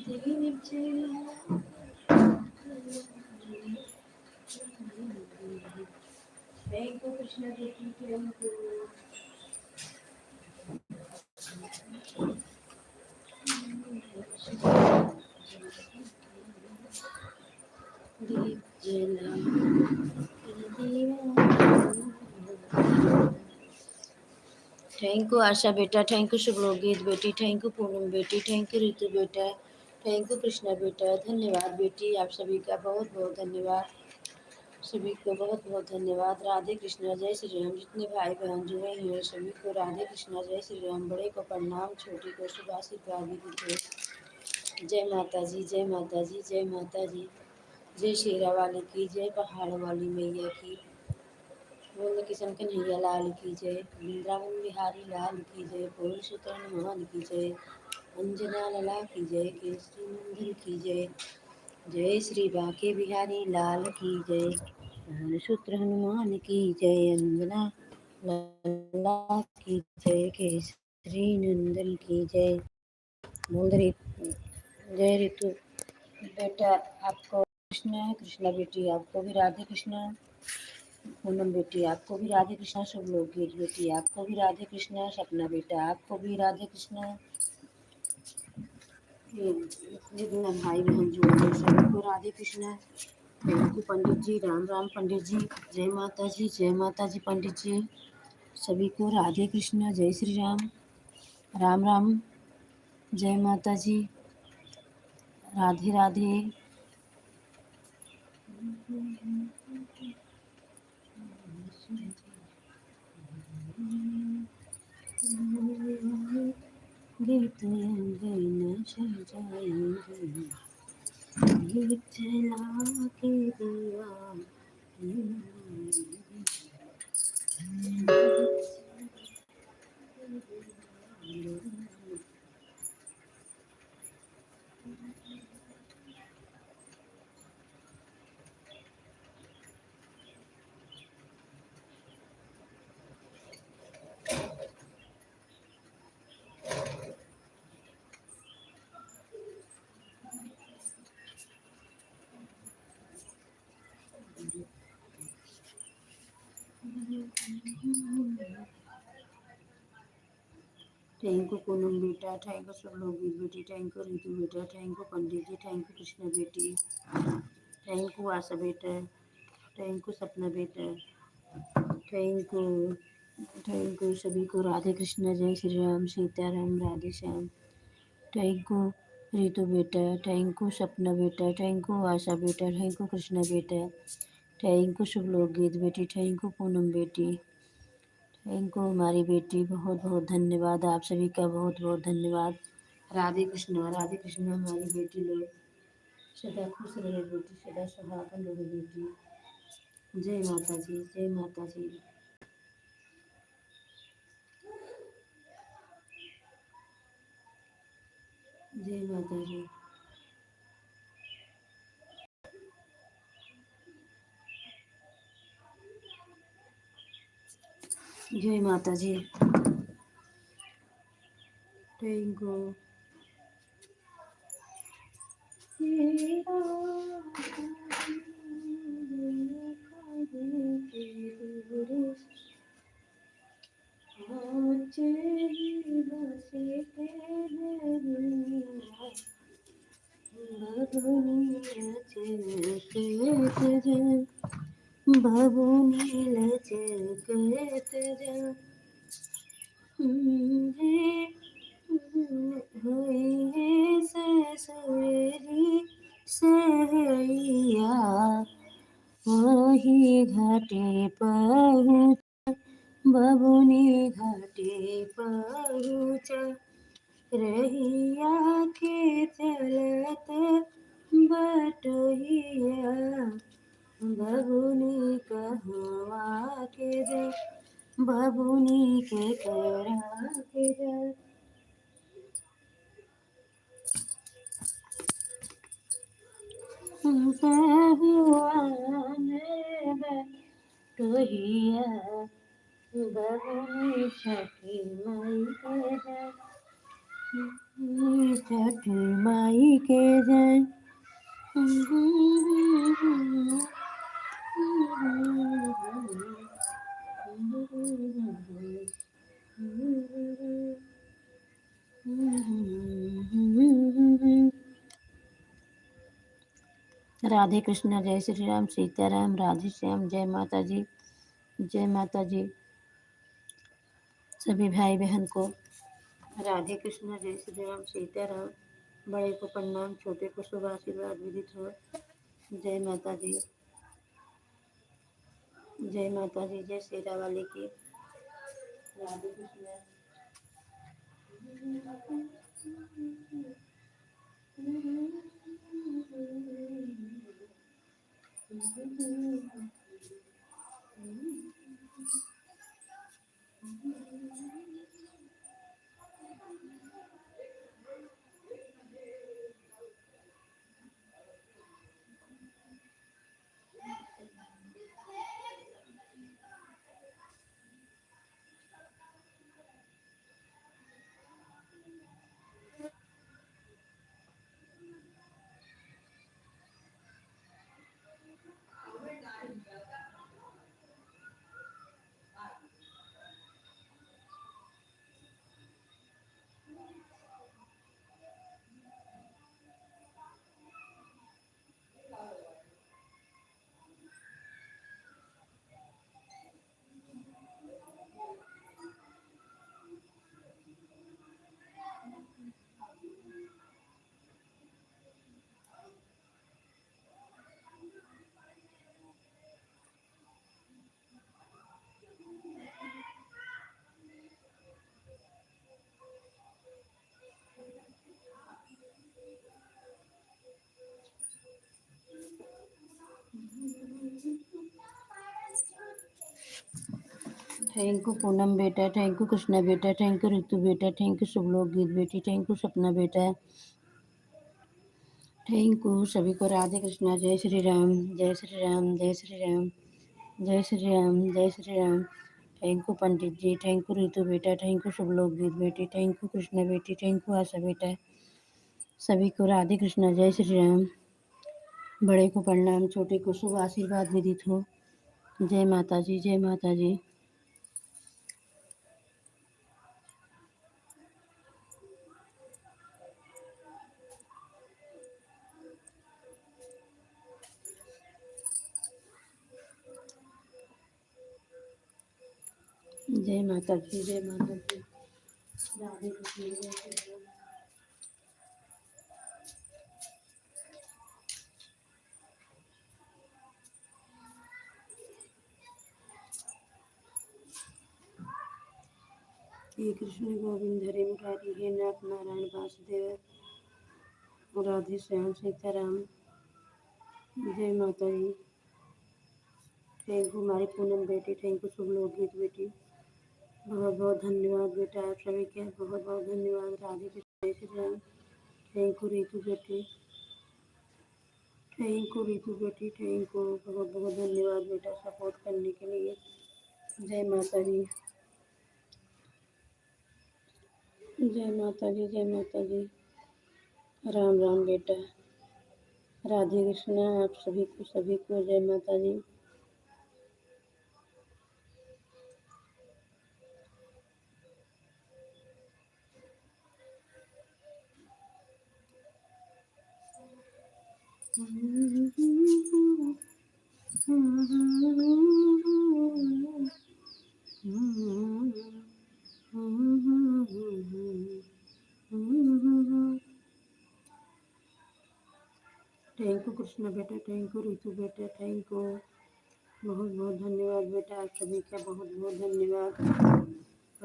S1: दीप जला। थैंक यू कृष्णा बेटी, थैंक यू। दीप जला के दिया। थैंक यू आशा बेटा, थैंक यू शुभलोगीत बेटी, थैंक यू पूनम बेटी, थैंक यू रितु बेटा, थैंक यू कृष्णा बेटा। धन्यवाद बेटी, आप सभी का बहुत बहुत धन्यवाद, सभी को बहुत बहुत धन्यवाद। राधे कृष्णा, जय श्री राम। जितने भाई बहन जुड़े हैं सभी को राधे कृष्णा, जय श्री राम। बड़े को प्रणाम, छोटी को शुभ आशीर्वाद दीजिए। जय माता जी, जय माता जी, जय माता जी। जय शेरा वाली की जय, पहाड़ वाली मैया की, बोल किशन कन्हैया लाल की जय, वृंदावन बिहारी लाल की जय, पुरुषोत्तम हनुमान की जय, अंजना लला की जय, केसरी नंदन की जय, जय श्री बांके बिहारी लाल की जय, पुरुषोत्तम हनुमान की जय, अंजना लला की जय, केसरी नंदन की जय। बोल जय ऋतु बेटा, आपको कृष्ण, कृष्णा बेटी आपको भी राधे कृष्णा, पूनम बेटी आपको भी राधे कृष्णा, सब लोग गीत बेटी आपको भी राधे कृष्णा, सपना बेटा आपको भी राधे कृष्णा। जितना भाई बहन जुड़े हैं सभी को राधे कृष्णा। थैंक यू पंडित जी, राम राम पंडित जी, जय माता जी, जय माता जी पंडित जी। सभी को राधे कृष्णा, जय श्री राम, राम राम, जय माता जी, राधे राधे। गीत अंगन सजाएंगे, दीप जला के दिया। थैंक यू पूनम बेटा, थैंक यू सब लोग बेटी, थैंक यू रितु बेटा, thank you Pandit ji, thank you Krishna बेटी, थैंक यू आशा बेटा, थैंक यू सपना बेटा, थैंक यू, थैंक यू सभी को। राधे कृष्णा, जय श्री राम, सीताराम, राधे श्याम। थैंक यू रितु बेटा, थैंक यू सपना बेटा, थैंक यू आशा बेटा, थैंक यू कृष्णा बेटा, थैंक यू शुभ लोकगीत बेटी, थैंक यू पूनम बेटी, थैंक यू हमारी बेटी, बहुत बहुत धन्यवाद आप सभी का, बहुत बहुत धन्यवाद। राधे कृष्णा हमारी बेटी लोग सदा खुश रहे बेटी, सदा सुहागन रहे बेटी। जय माता जी, जय माता जी, जय माता जी, जय माता जी। Thank you. बाबूनी लचकत जा हुई है ससुरी सहैया, वही घाटे पहुँच, बबुनी घाटे पहुँच, रहिया के चलत बटोहिया, बबुनी कहवा के जा, बबुनी के करा के जा। पहुआन बटोहिया, बबुनी छठी माई के जा, छठी माई के जाए। राधे कृष्णा, जय श्री राम, सीताराम, राधे श्याम, जय माता जी, जय माता जी। सभी भाई बहन को राधे कृष्णा, जय श्री राम, सीताराम। बड़े को प्रणाम, छोटे को शुभ आशीर्वाद विदित हो। जय माता जी, जय माता जी, जय शेरा वाले की। राधे कृष्णा। थैंक यू पूनम बेटा, थैंक यू कृष्णा बेटा, थैंक यू ऋतु बेटा, थैंक यू शुभ लोकगीत बेटी, थैंक यू सपना बेटा, थैंक यू सभी को। राधे कृष्णा, जय श्री राम, जय श्री राम, जय श्री राम, जय श्री राम, जय Shri Ram. Thank you Pandit ji, thank you Ritu बेटा, थैंक यू शुभ लोकगीत बेटी, थैंक यू कृष्णा बेटी, थैंक यू आशा बेटा। सभी को राधे कृष्णा, जय श्री राम। बड़े को प्रणाम, छोटे को शुभ आशीर्वाद विदित हो। जय माता जी, जय माता जी। जय माता दी, जय माता दी। राधे कृष्ण, जय कृष्ण। हे कृष्ण गोविंद हरे मुरारी, हे नाथ नारायण वासुदेव, राधे श्याम सीताराम। जय माता दी। थैंक यू हमारी पूनम बेटी, थैंक यू शुभ लोकगीत बेटी, बहुत बहुत धन्यवाद बेटा आप सभी के, बहुत बहुत धन्यवाद। राधे कृष्ण, जय श्री राम। थैंक यू रितु बेटी, थैंक यू रितु बेटी, थैंक यू, बहुत बहुत धन्यवाद बेटा सपोर्ट करने के लिए। जय माता दी, जय माता दी, जय माता दी। राम राम बेटा। राधे कृष्णा आप सभी को जय माता दी। थैंक यू कृष्णा बेटा, थैंक यू रितु बेटा, थैंक यू, बहुत बहुत धन्यवाद बेटा आप सभी का, बहुत बहुत धन्यवाद।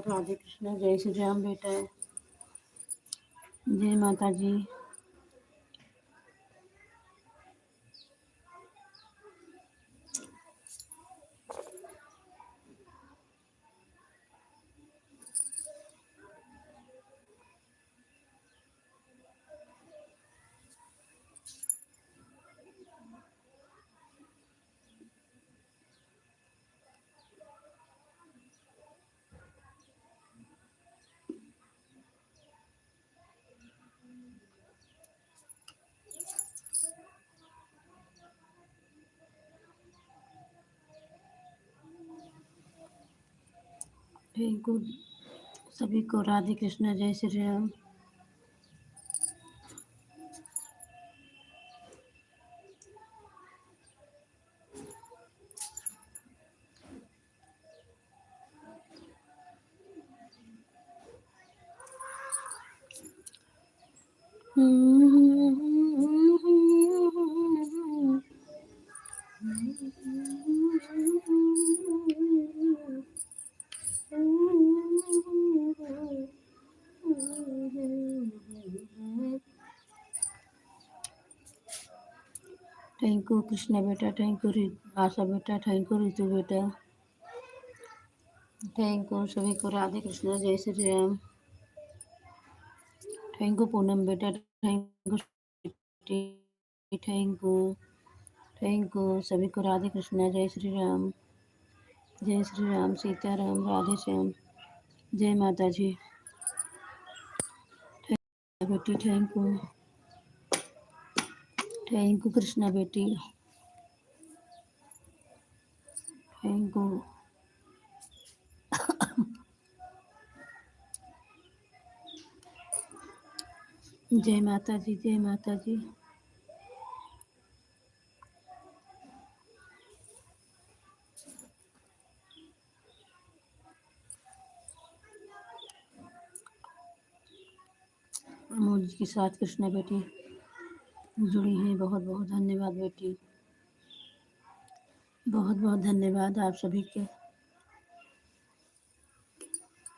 S1: राधे कृष्णा, जय श्री राम बेटा, जय माता जी। थैंक यू सभी को, राधे कृष्णा, जय श्री राम। थैंक यू कृष्णा बेटा, थैंक यू आशा बेटा, थैंक यू रितु बेटा, थैंक यू सभी को, राधे कृष्णा, जय श्री राम। थैंक यू पूनम बेटा, thank you, thank you, thank you सभी को, राधे कृष्णा, जय श्री राम, जय श्री राम सीताराम, राधे श्याम। जय माता जी बेटी, थैंक यू कृष्णा बेटी, थैंक यू। जय माता जी, जय माता जी। अमोल जी के साथ कृष्णा बेटी जुड़ी हैं, बहुत बहुत धन्यवाद बेटी, बहुत बहुत धन्यवाद आप सभी के।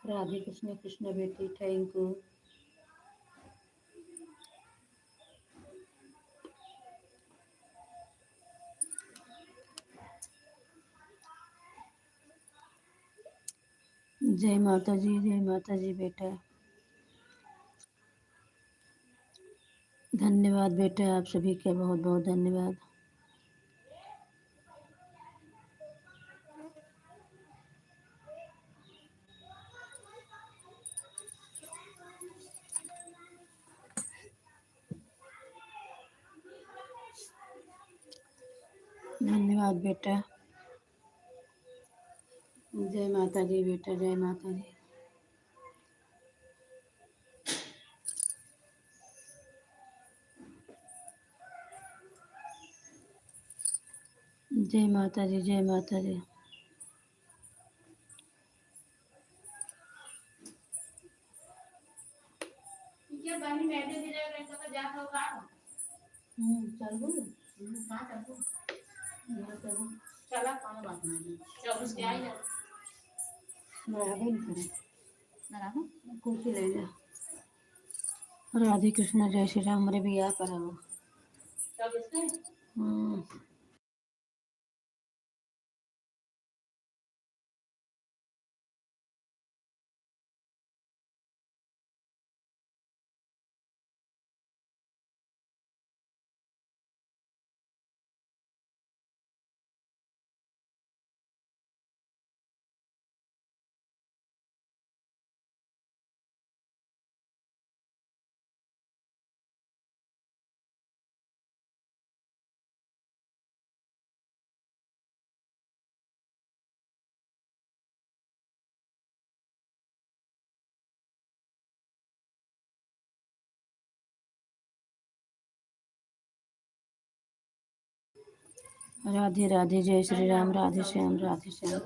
S1: राधे कृष्ण, कृष्ण बेटी, थैंक यू। जय माता जी, जय माता जी बेटा, धन्यवाद बेटा आप सभी का, बहुत बहुत धन्यवाद। धन्यवाद बेटा। जय माता जी बेटा, जय माता जी। जय माता जी, जय माता जी। चलू चला कौन बात नहीं चल उसके आई जा बराबर ही करें कुर्सी ले जा राधे कृष्ण जय श्री राम रे बिया कराओ हम्म राधे राधे जय श्री राम राधे श्याम राधे श्याम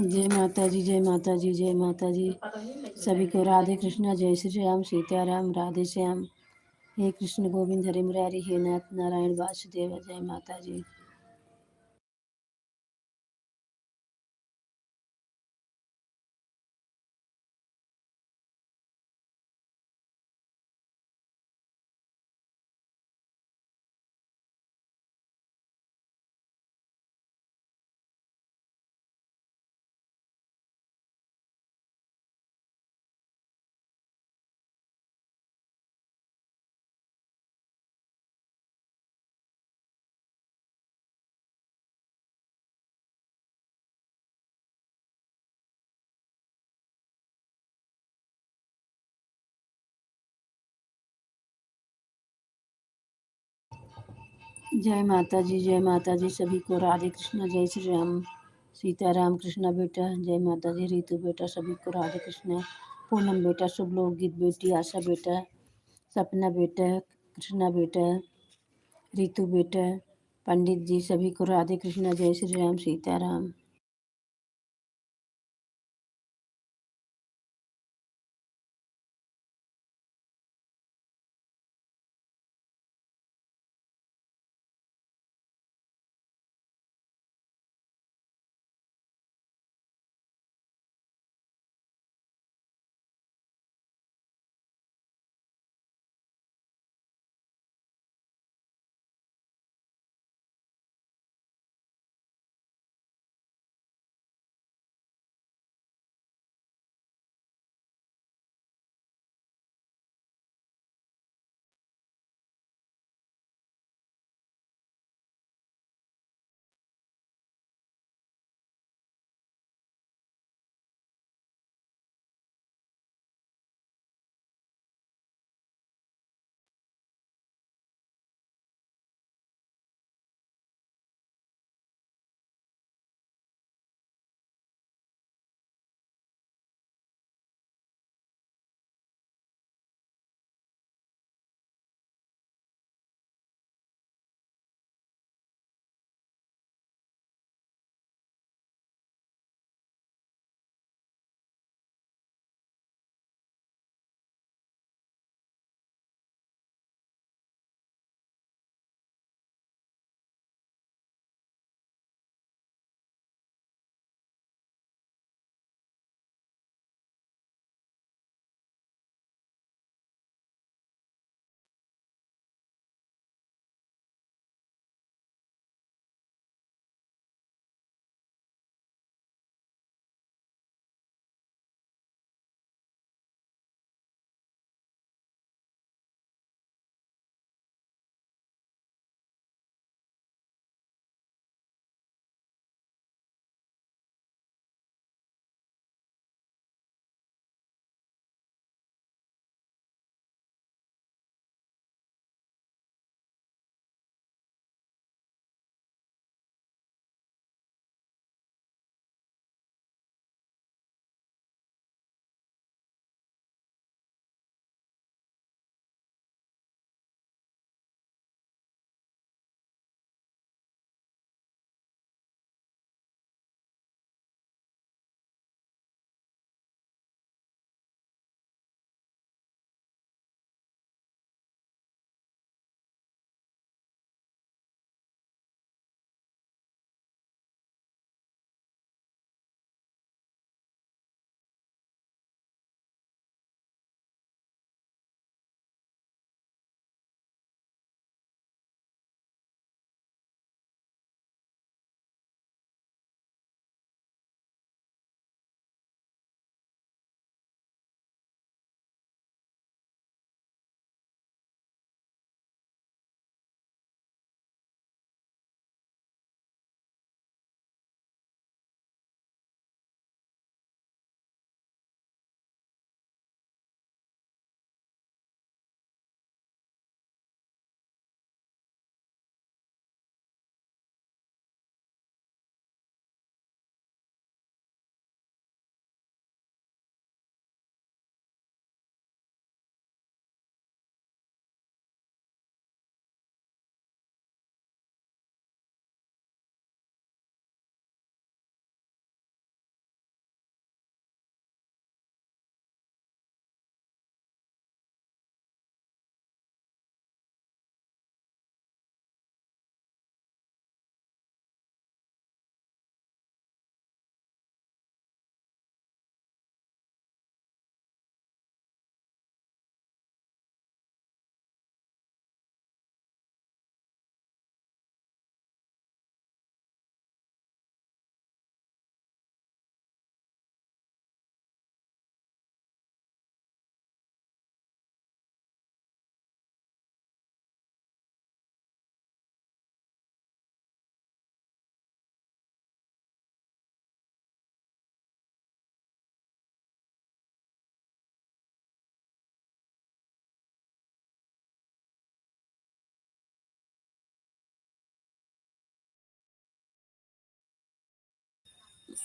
S1: जय माता जी जय माता जी जय माता जी सभी को राधे कृष्णा जय श्री राम सीताराम राधे श्याम हे कृष्ण गोविंद हरे मुरारी हे नाथ नारायण वासुदेव जय माता जी। जय माता जी सभी को राधे कृष्णा जय श्री राम सीताराम कृष्णा बेटा जय माता जी रीतु बेटा सभी को राधे कृष्णा पूनम बेटा शुभ लोकगीत बेटी आशा बेटा सपना बेटा कृष्णा बेटा रीतु बेटा पंडित जी सभी को राधे कृष्णा जय श्री राम सीताराम।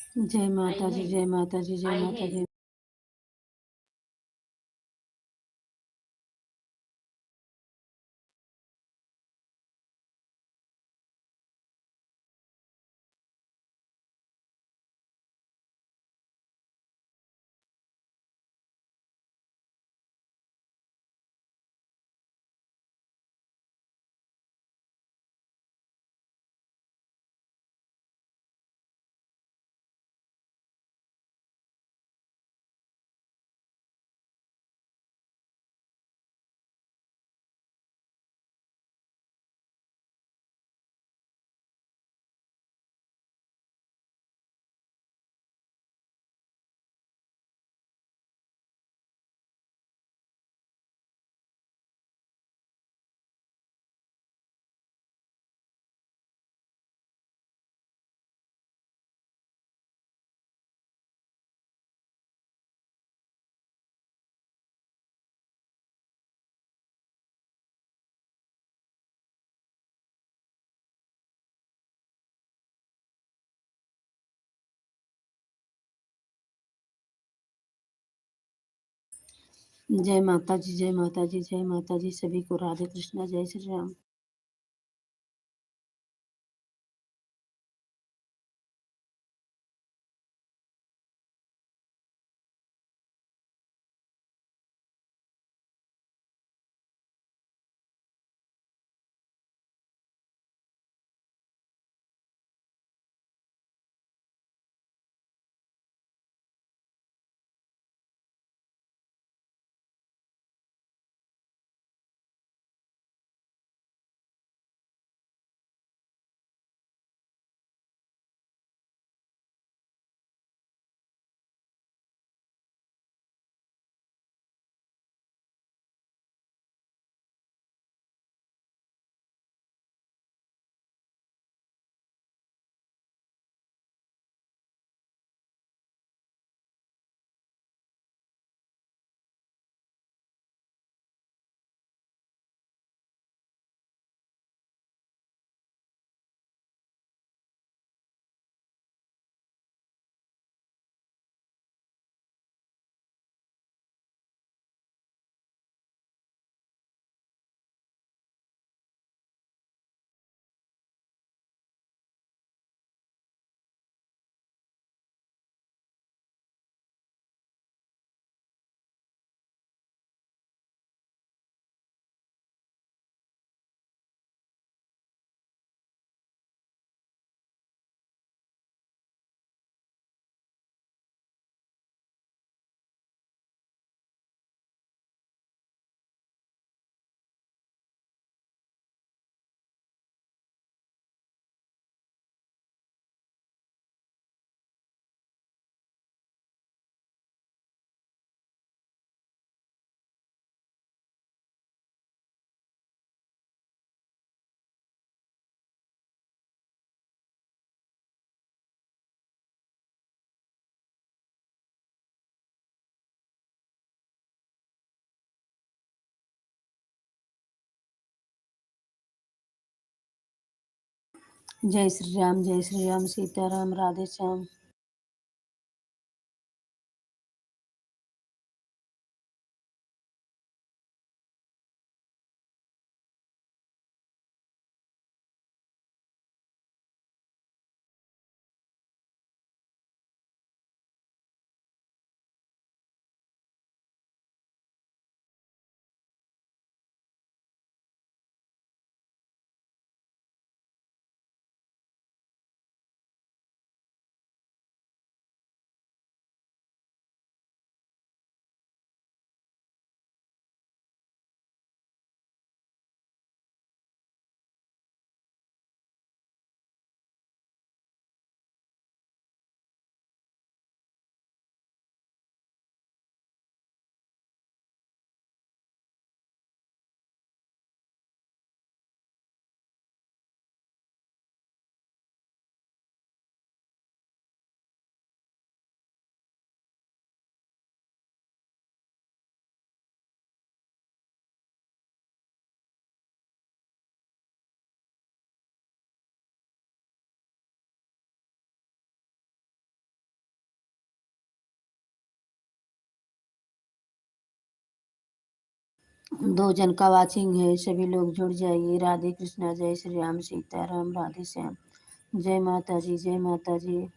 S1: जय माता जी, जय माता जी, जय माता जी। जय माता जी, जय माता जी, जय माता जी। सभी को राधे कृष्णा, जय श्री राम। जय श्री राम, सीताराम, राधे श्याम। 2 जन का वॉचिंग है, सभी लोग जुड़ जाइए। राधे कृष्णा, जय श्री राम, सीताराम, राधे श्याम। जय माता जी, जय माता जी।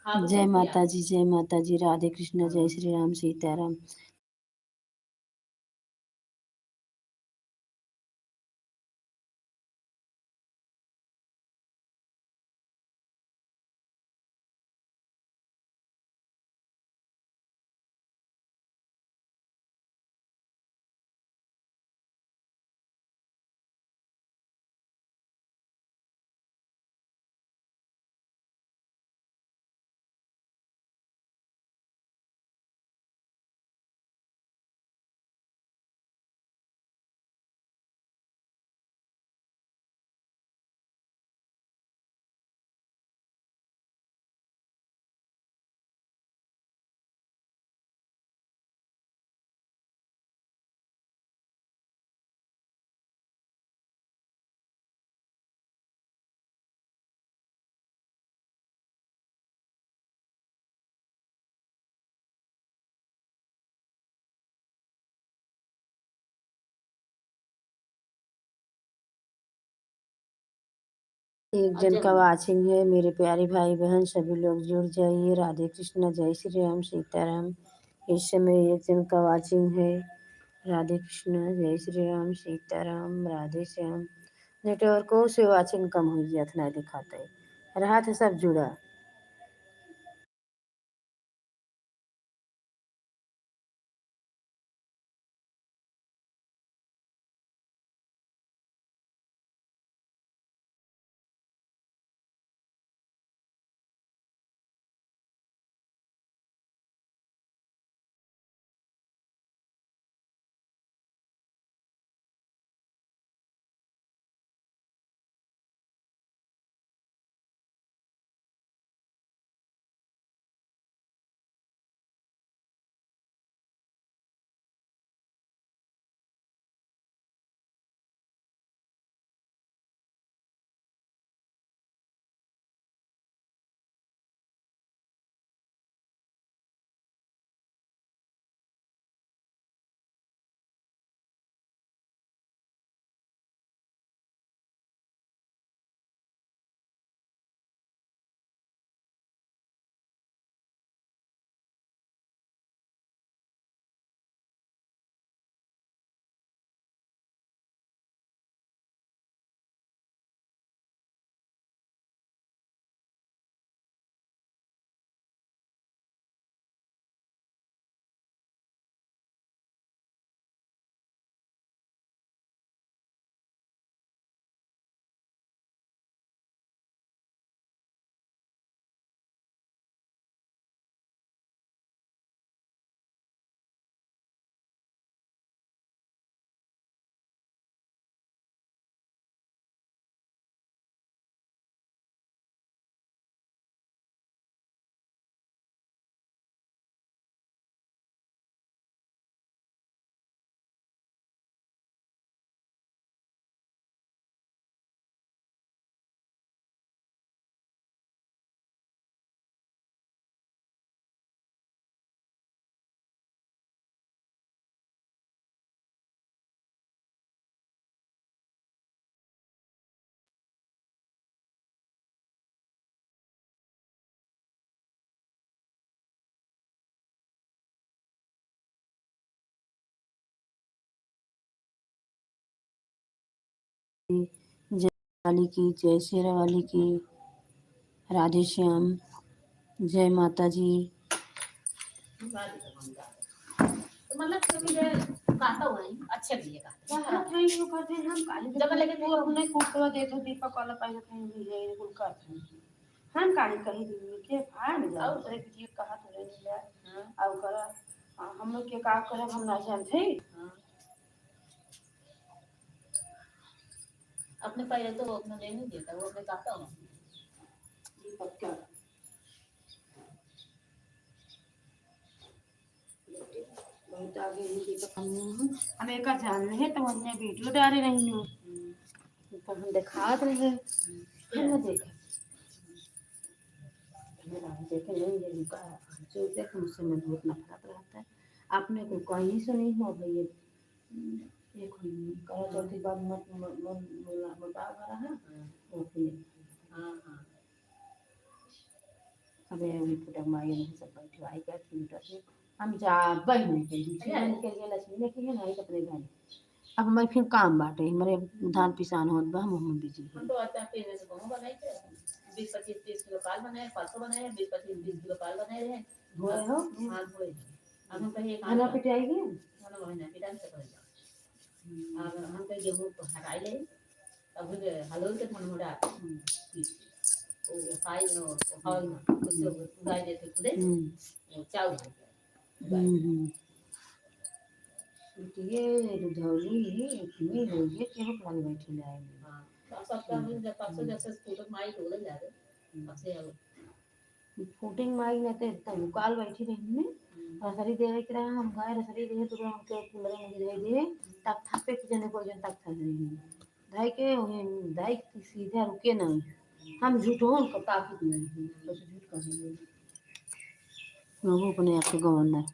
S1: जय माता जी, जय माता जी, राधे कृष्ण, जय श्री राम, सीताराम। एक जन का वाचिंग है। मेरे प्यारे भाई बहन सभी लोग जुड़ जाइए। राधे कृष्णा, जय श्री राम, सीताराम। इस समय एक जन का वाचिंग है। राधे कृष्णा, जय श्री राम, सीताराम, राधे श्याम। नेटवर्कों से वाचिंग कम हुई है, इतना दिखाता है। रहा था सब जुड़ा। जय वाली की, जय शेरा वाली की। राधे श्याम, जय माता जी। मतलब कभी कहता हूँ नहीं अच्छे भी कहता है थैंक यू करते हैं हम काली जब लेकिन वो अपने फोटो दे तो दीपक वाला पहले कहीं भी है कुल करते हैं हम काली कहीं भी के फाड़ जाओ और एक चीज कहा तो नहीं ले अब कर हम लोग के का करे हम ना जानते अपने पहले तो वो अपने नहीं देता वो अपने कहता हूँ दीपक क्या बहुत आगे नहीं दीपक हम एक जान है तो हमने वीडियो डाले नहीं हो तो हम दिखा रहे हैं फिर ना देखा देखे नहीं ये रुका जो देख मुझसे में बहुत नफरत रहता है आपने को कहीं सुनी हो भैया एक करो चौथी बार मत बोला बता रहा है तो फिर हाँ हाँ अब अभी फुटक मारी नहीं सब बैठे आई क्या थी तो हम जा बहन के बीच में के लिए लक्ष्मी के है नहीं कपड़े धान अब मैं फिर काम बाटे मेरे धान पिसान होत बा हम बिजी
S2: हम तो आता पीने से बहुत बनाए थे 20-25-30 किलो काल बनाए 500 बनाए 20-25-20 किलो काल बनाए रहे
S1: धोए हो
S2: हाथ धोए अब हम कहीं
S1: खाना पिटाई गए
S2: खाना महीना पिटा से करेगा अब हम कहीं गेहूं हटाई ले अब हलोल के धन मुड़ा वो खाई नो खाई ना कुछ उगाई देते खुदे चावल
S1: ये रुधौली इतनी हो ये क्यों प्लान बैठी लाए
S2: हां सप्ताह में जब परसों जब से स्कूटर माई ढोले जा रहे अब से
S1: फूटिंग माई ने ते तब काल बैठी रही ने रसरी दे के रहा हम गाय रसरी दे तो हम के कुलरे में दे दे तब थापे के जने को जन तक था नहीं धाई के धाई सीधा रुके नहीं हम झूठ हो को ताकत नहीं बस झूठ कर रहे वो अपने आप के गवर्नर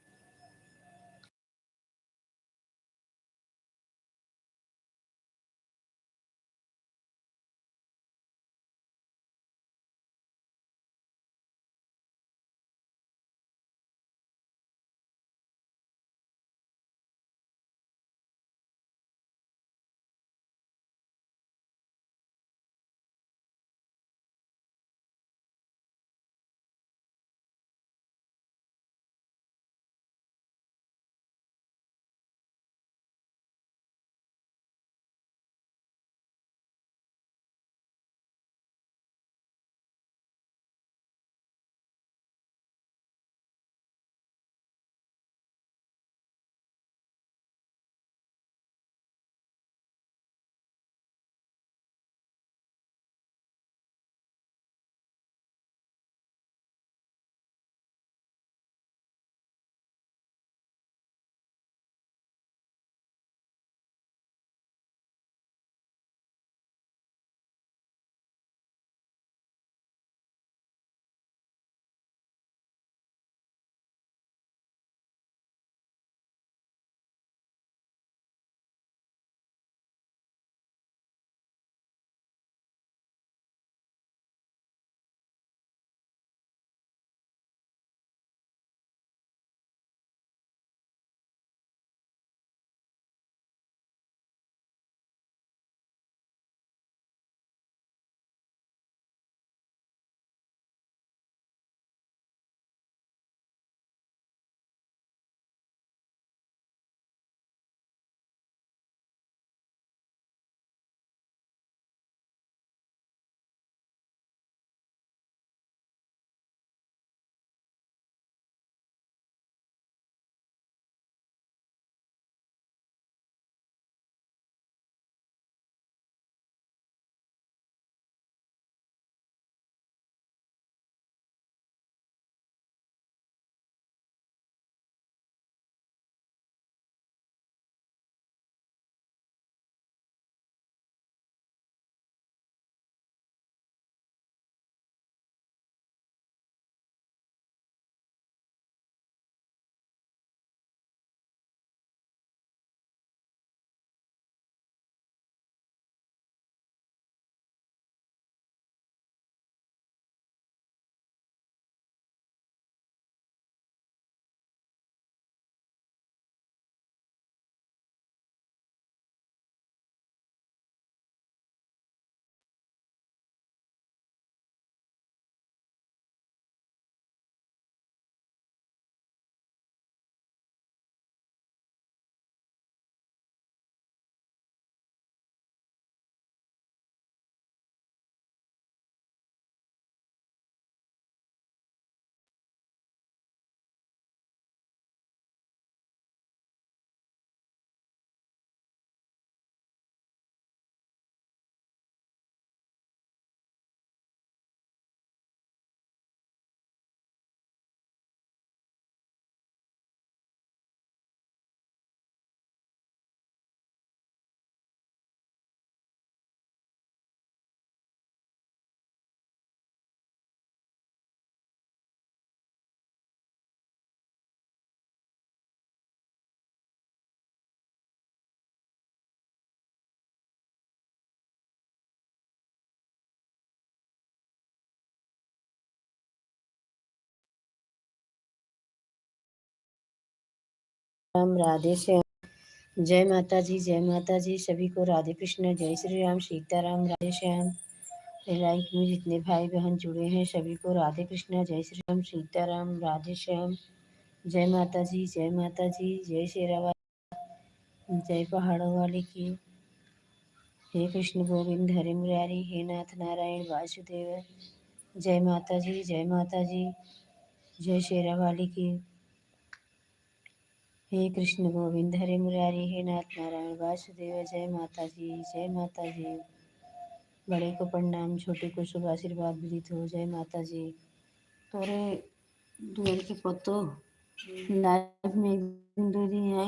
S1: राम राधे श्याम। जय माता जी, जय माता जी। सभी को राधे कृष्ण, जय श्री राम, सीताराम, राधे श्याम। लाइक में जितने भाई बहन जुड़े हैं सभी को राधे कृष्ण, जय श्री राम, सीताराम, राधे श्याम। जय माता जी, जय माता जी। जय शेरा, जय पहाड़ों वाले की। हे कृष्ण गोविंद हरे मुरारी, हे नाथ नारायण वासुदेव। जय माता जी, जय माता जी। जय शेरा वाली की। हे कृष्ण गोविंद हरे मुरारी, हे नाथ नारायण वासुदेव। जय माता जी, जय माता जी। बड़े को प्रणाम, छोटे को शुभ आशीर्वाद विदित हो। जय माता जी। तोरे दुआर के पत्तो लाइफ में एक दिन दो दिन आए।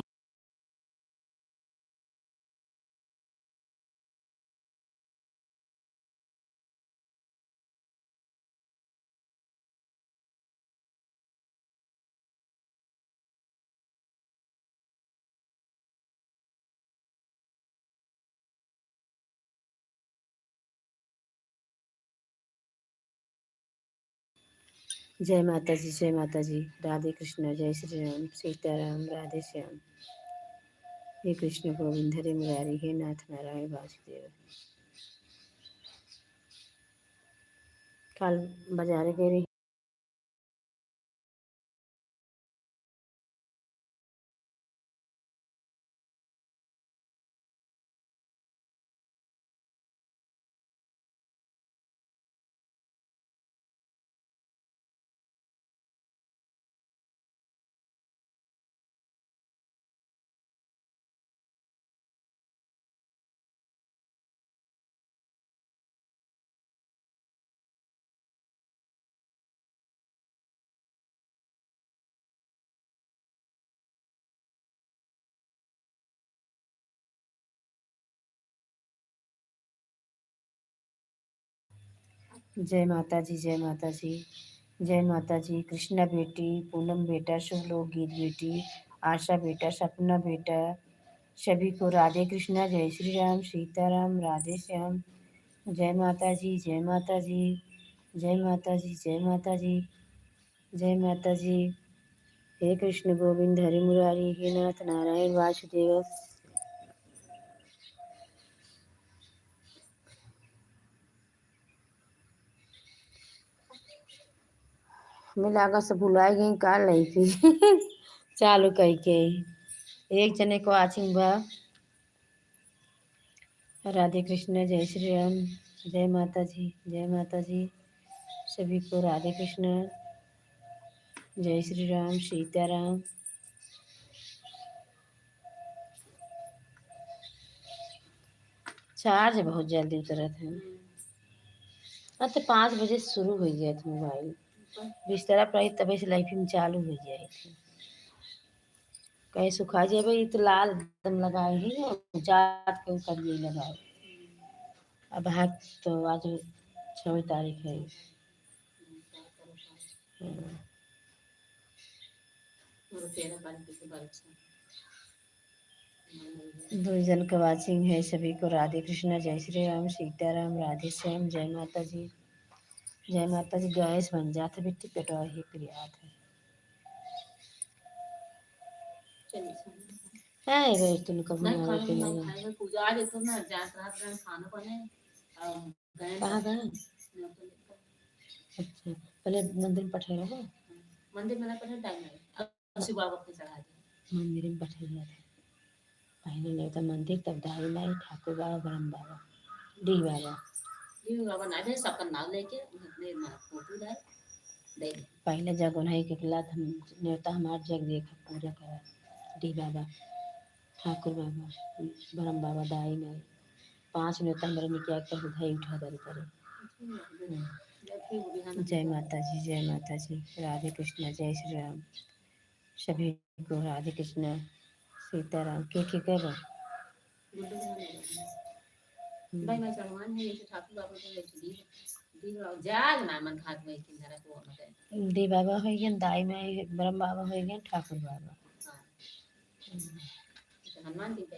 S1: जय माता जी, जय माता जी। राधे कृष्ण, जय श्री राम, सीताराम, राधे श्याम। हे कृष्ण गोविंद हरे मुरारी, हे नाथ नारायण वासुदेव। कल बाजार गए रही। जय माता जी, जय माता जी। जय माता जी। कृष्णा बेटी, पूनम बेटा, शुभ लोक गीत बेटी, आशा बेटा, सपना बेटा, सभी को राधे कृष्णा, जय श्री राम, सीताराम, राधे श्याम। जय माता जी, जय माता जी। जय माता जी, जय माता जी। जय माता जी। हे कृष्ण गोविंद हरि मुरारी, हे नाथ नारायण वासुदेव। मिलागा से भुलाई गई का लईकी चालू कई के एक जने को आचिंग बा। राधे कृष्ण, जय श्री राम। जय माता जी, जय माता जी। सभी को राधे कृष्ण, जय श्री राम, सीताराम। चार्ज बहुत जल्दी उतरत है। अब तो 5 बजे शुरू हो गया था मोबाइल। बिस्तरा पर तबे से लाइफिंग चालू हो जाए थे। कहीं सुखा जाए भाई तो लाल एकदम लगाए ही है जात के ऊपर ये लगाए। अब हाथ तो आज 6 तारीख है। दो जन का वाचिंग है। सभी को राधे कृष्णा, जय श्री राम, सीताराम, राधे श्याम। जय माता जी, जय माता जी। गैस बन जाता बेटी पेटवा ही प्रियात है। है रे तुम कभी मारे के नहीं पूजा आज तो ना जात रात में खाना बने कहाँ गए। अच्छा पहले मंदिर में पठे रहो। मंदिर में ना पठे टाइम है शिव बाबा को चढ़ा दे। मंदिर में पठे गए थे पहले नहीं था मंदिर तब दाई माई ठाकुर बाबा ब्रह्म बाबा डी बाबा। डी बाबा ना दे सबका नाम लेके ले ना फोटो दे दे पहले जग उन्हें के खिलाफ हम नेता हमार जग देखा पूरा करा। डी बाबा, ठाकुर बाबा, ब्रह्म बाबा, दाई माई 5 नेता हमारे निकाय कर बुधाई उठा दर करे। जय माता जी, जय माता जी। राधे कृष्ण, जय श्री राम। सभी को राधे कृष्ण, सीताराम। के कर भाई मैं चढ़वान है ये ठाकुर बाबा को दी जाग ना मन खात में किनारा को मत दी बाबा हो गए दाई में ब्रह्म बाबा हो गए ठाकुर बाबा। हनुमान जी का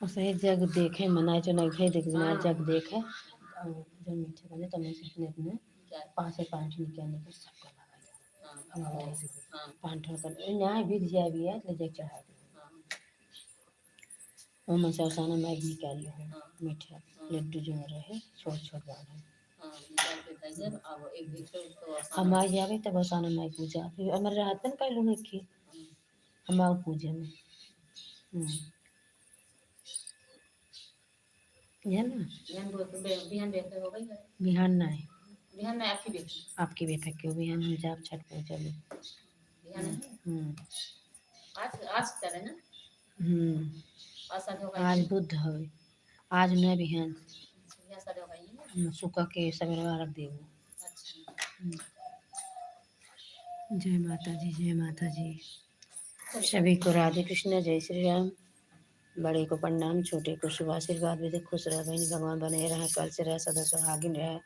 S1: और सही जग देखे मनाए जो नहीं थे देख बिना जग देखे और जो मीठे बने तो मैं सोचने अपने 5 से 5 निकालने के सबको
S2: हाँ
S1: पान ठन कर न्याय बीत जाए भी है ले जाके चढ़ा दे
S2: हाँ
S1: वो मन सौसाना मैं भी निकाल लो
S2: हाँ
S1: मीठा लड्डू जो रहे छोट छोट बाल
S2: हाँ निकाल के खाइए अब एक तो आसान
S1: हम आ जावे तब सौसाना मैं पूजा फिर हमारे रात में कर लूँगी कि हम आओ पूजा में ये ना
S2: बिहान बेटे हो गई है
S1: बिहान नहीं
S2: बिहान में आपकी बेटी
S1: आपकी बेटा क्यों बिहान हम जाप छठ पूजा में
S2: बिहान है आज करे ना आज साढ़े हो
S1: आज
S2: गई
S1: बुध है आज नहीं बिहान
S2: बिहान साढ़े हो गई
S1: सुखा के सवेरे रख देव
S2: अच्छा
S1: जय माता जी सभी को राधे कृष्ण जय श्री राम बड़े को प्रणाम छोटे को शुभ आशीर्वाद भी दे खुश रह बहन भगवान बने रहे कल से रहे सदा सुहागिन रहे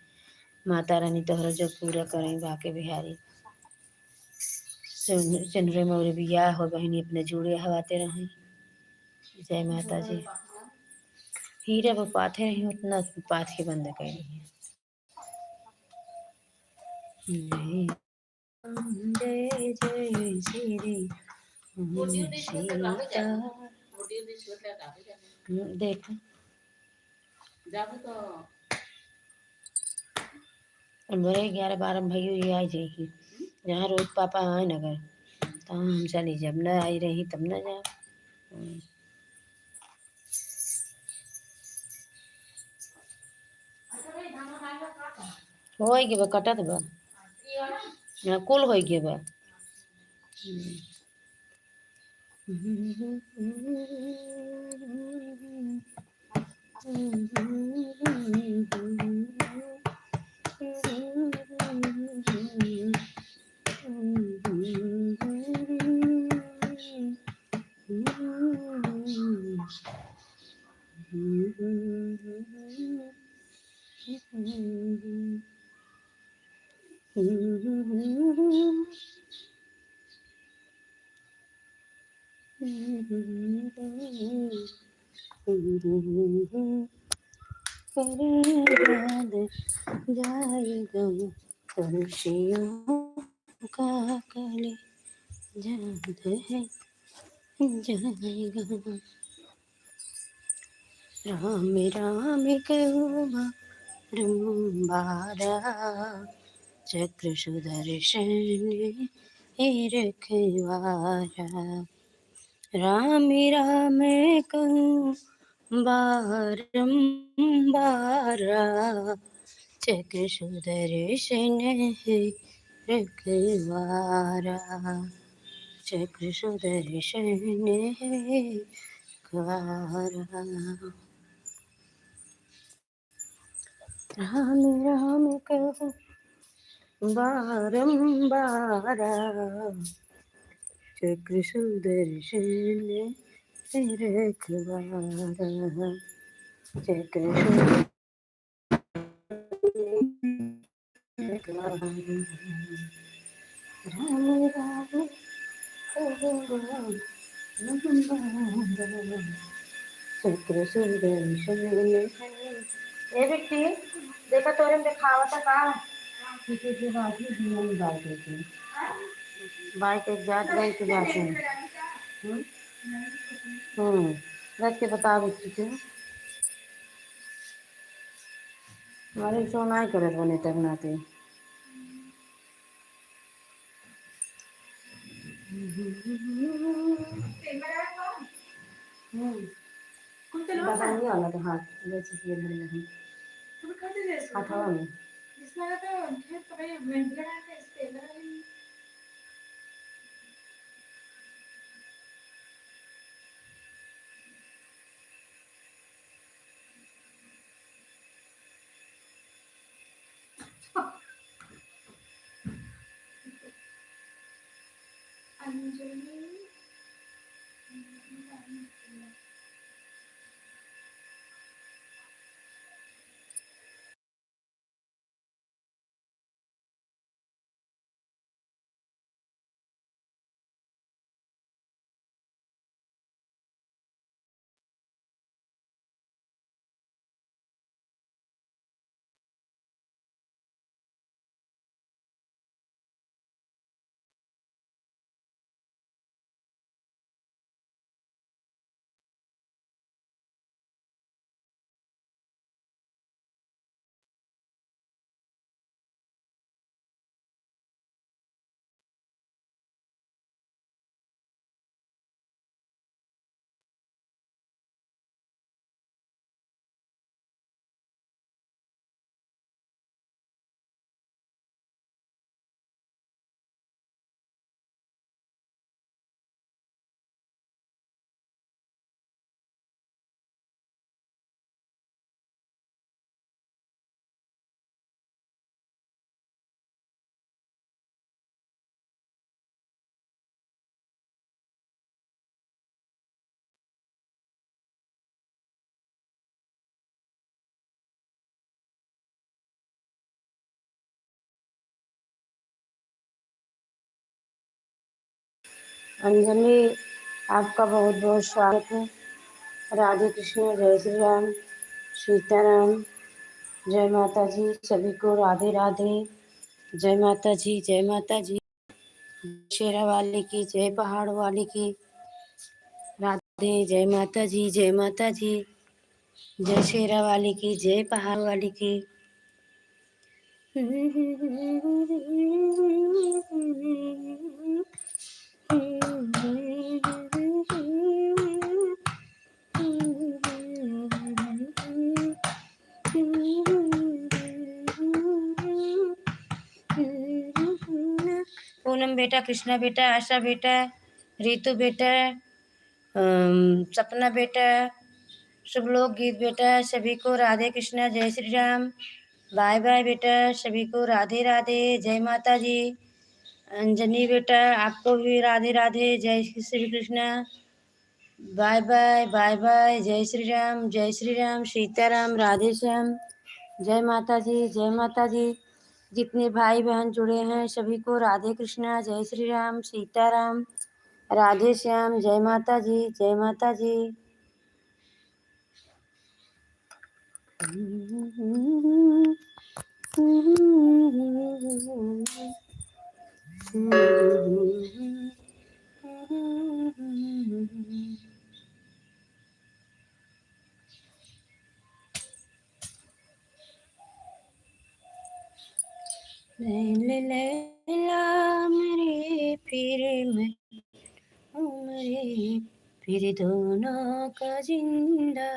S1: माता रानी तोहरा जो पूरा करें बाके बिहारी चंद्र मौर्य बिया हो बहनी अपने जुड़े हवाते रहें जय माता जी हीरा वो पाथे रही उतना पाथ के बंद कर रही है जय जय श्री सीता देखो
S2: जाबो तो
S1: बड़े 11-12 भैया ये आ जाएगी जहाँ रोज पापा आए नगर तो हम चली जब न आई रही तब न जा हो गए बा कटत बा कुल हो गए बा याद जाएगा खुशियों का कले याद है जाएगा राम राम कहूँ बारंबारा चक्र सुदर्शन हे रखवारा राम राम कहूँ बारंबारा चक्र सुदर्शन है रखवारा चक्र सुदर्शन है रखवारा राम राम कहूँ बारंबारा चक्र सुदर्शन रखवारा चक्र रखवारा राम राम कहूँ बारंबारा चक्र सुदर्शन ए बेटी देखा तोरे में दिखावा था का किसी की बात ही जीवन में बात होती बाइक एक जात गई की बात है रख के बता बेटी के हमारे सोना ही करत बने तक नाते बाबा नहीं आना तो हाथ जैसे ये धर नहीं हाथवा में अंजलि, आपका बहुत बहुत स्वागत है। राधे कृष्ण, जय श्री राम, सीताराम, जय माता जी। सभी को राधे राधे, जय माता जी, जय माता जी। शेरा वाले की जय, पहाड़ वाले की राधे, जय माता जी, जय माता जी। जय शेरा वाले की जय, पहाड़ वाले की। पूनम बेटा, कृष्णा बेटा, आशा बेटा, रितु बेटा, सपना बेटा, सब लोग गीत बेटा, सभी को राधे कृष्णा, जय श्री राम। बाय बाय बेटा, सभी को राधे राधे, जय माता जी। अंजनी बेटा, आपको भी राधे राधे, जय Shri Krishna. Bye bye, bye bye, जय श्री राम, जय श्री राम, सीताराम, राधे श्याम, जय माता जी, जय माता जी। जितने भाई बहन जुड़े हैं सभी को राधे कृष्णा, जय श्री राम, सीताराम, राधे श्याम, जय माता जी, जय माता जी। लैला मेरे फिर मैं उम्रे, फिर दोनों का जिंदा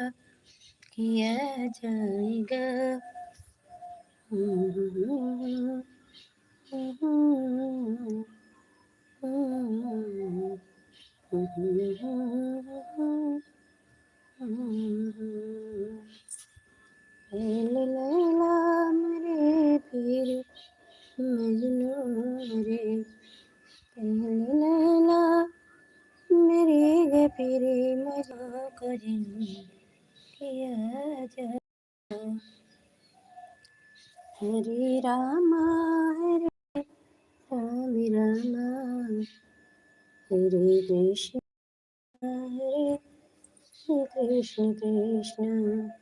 S1: किया जाएगा। लैला मेरे फिर मजनू रे, लैला मेरे फिर मजनू को जिंदा किया जाएगा। हरे रामा हरे रामा, हरे कृष्ण हरे कृष्ण कृष्ण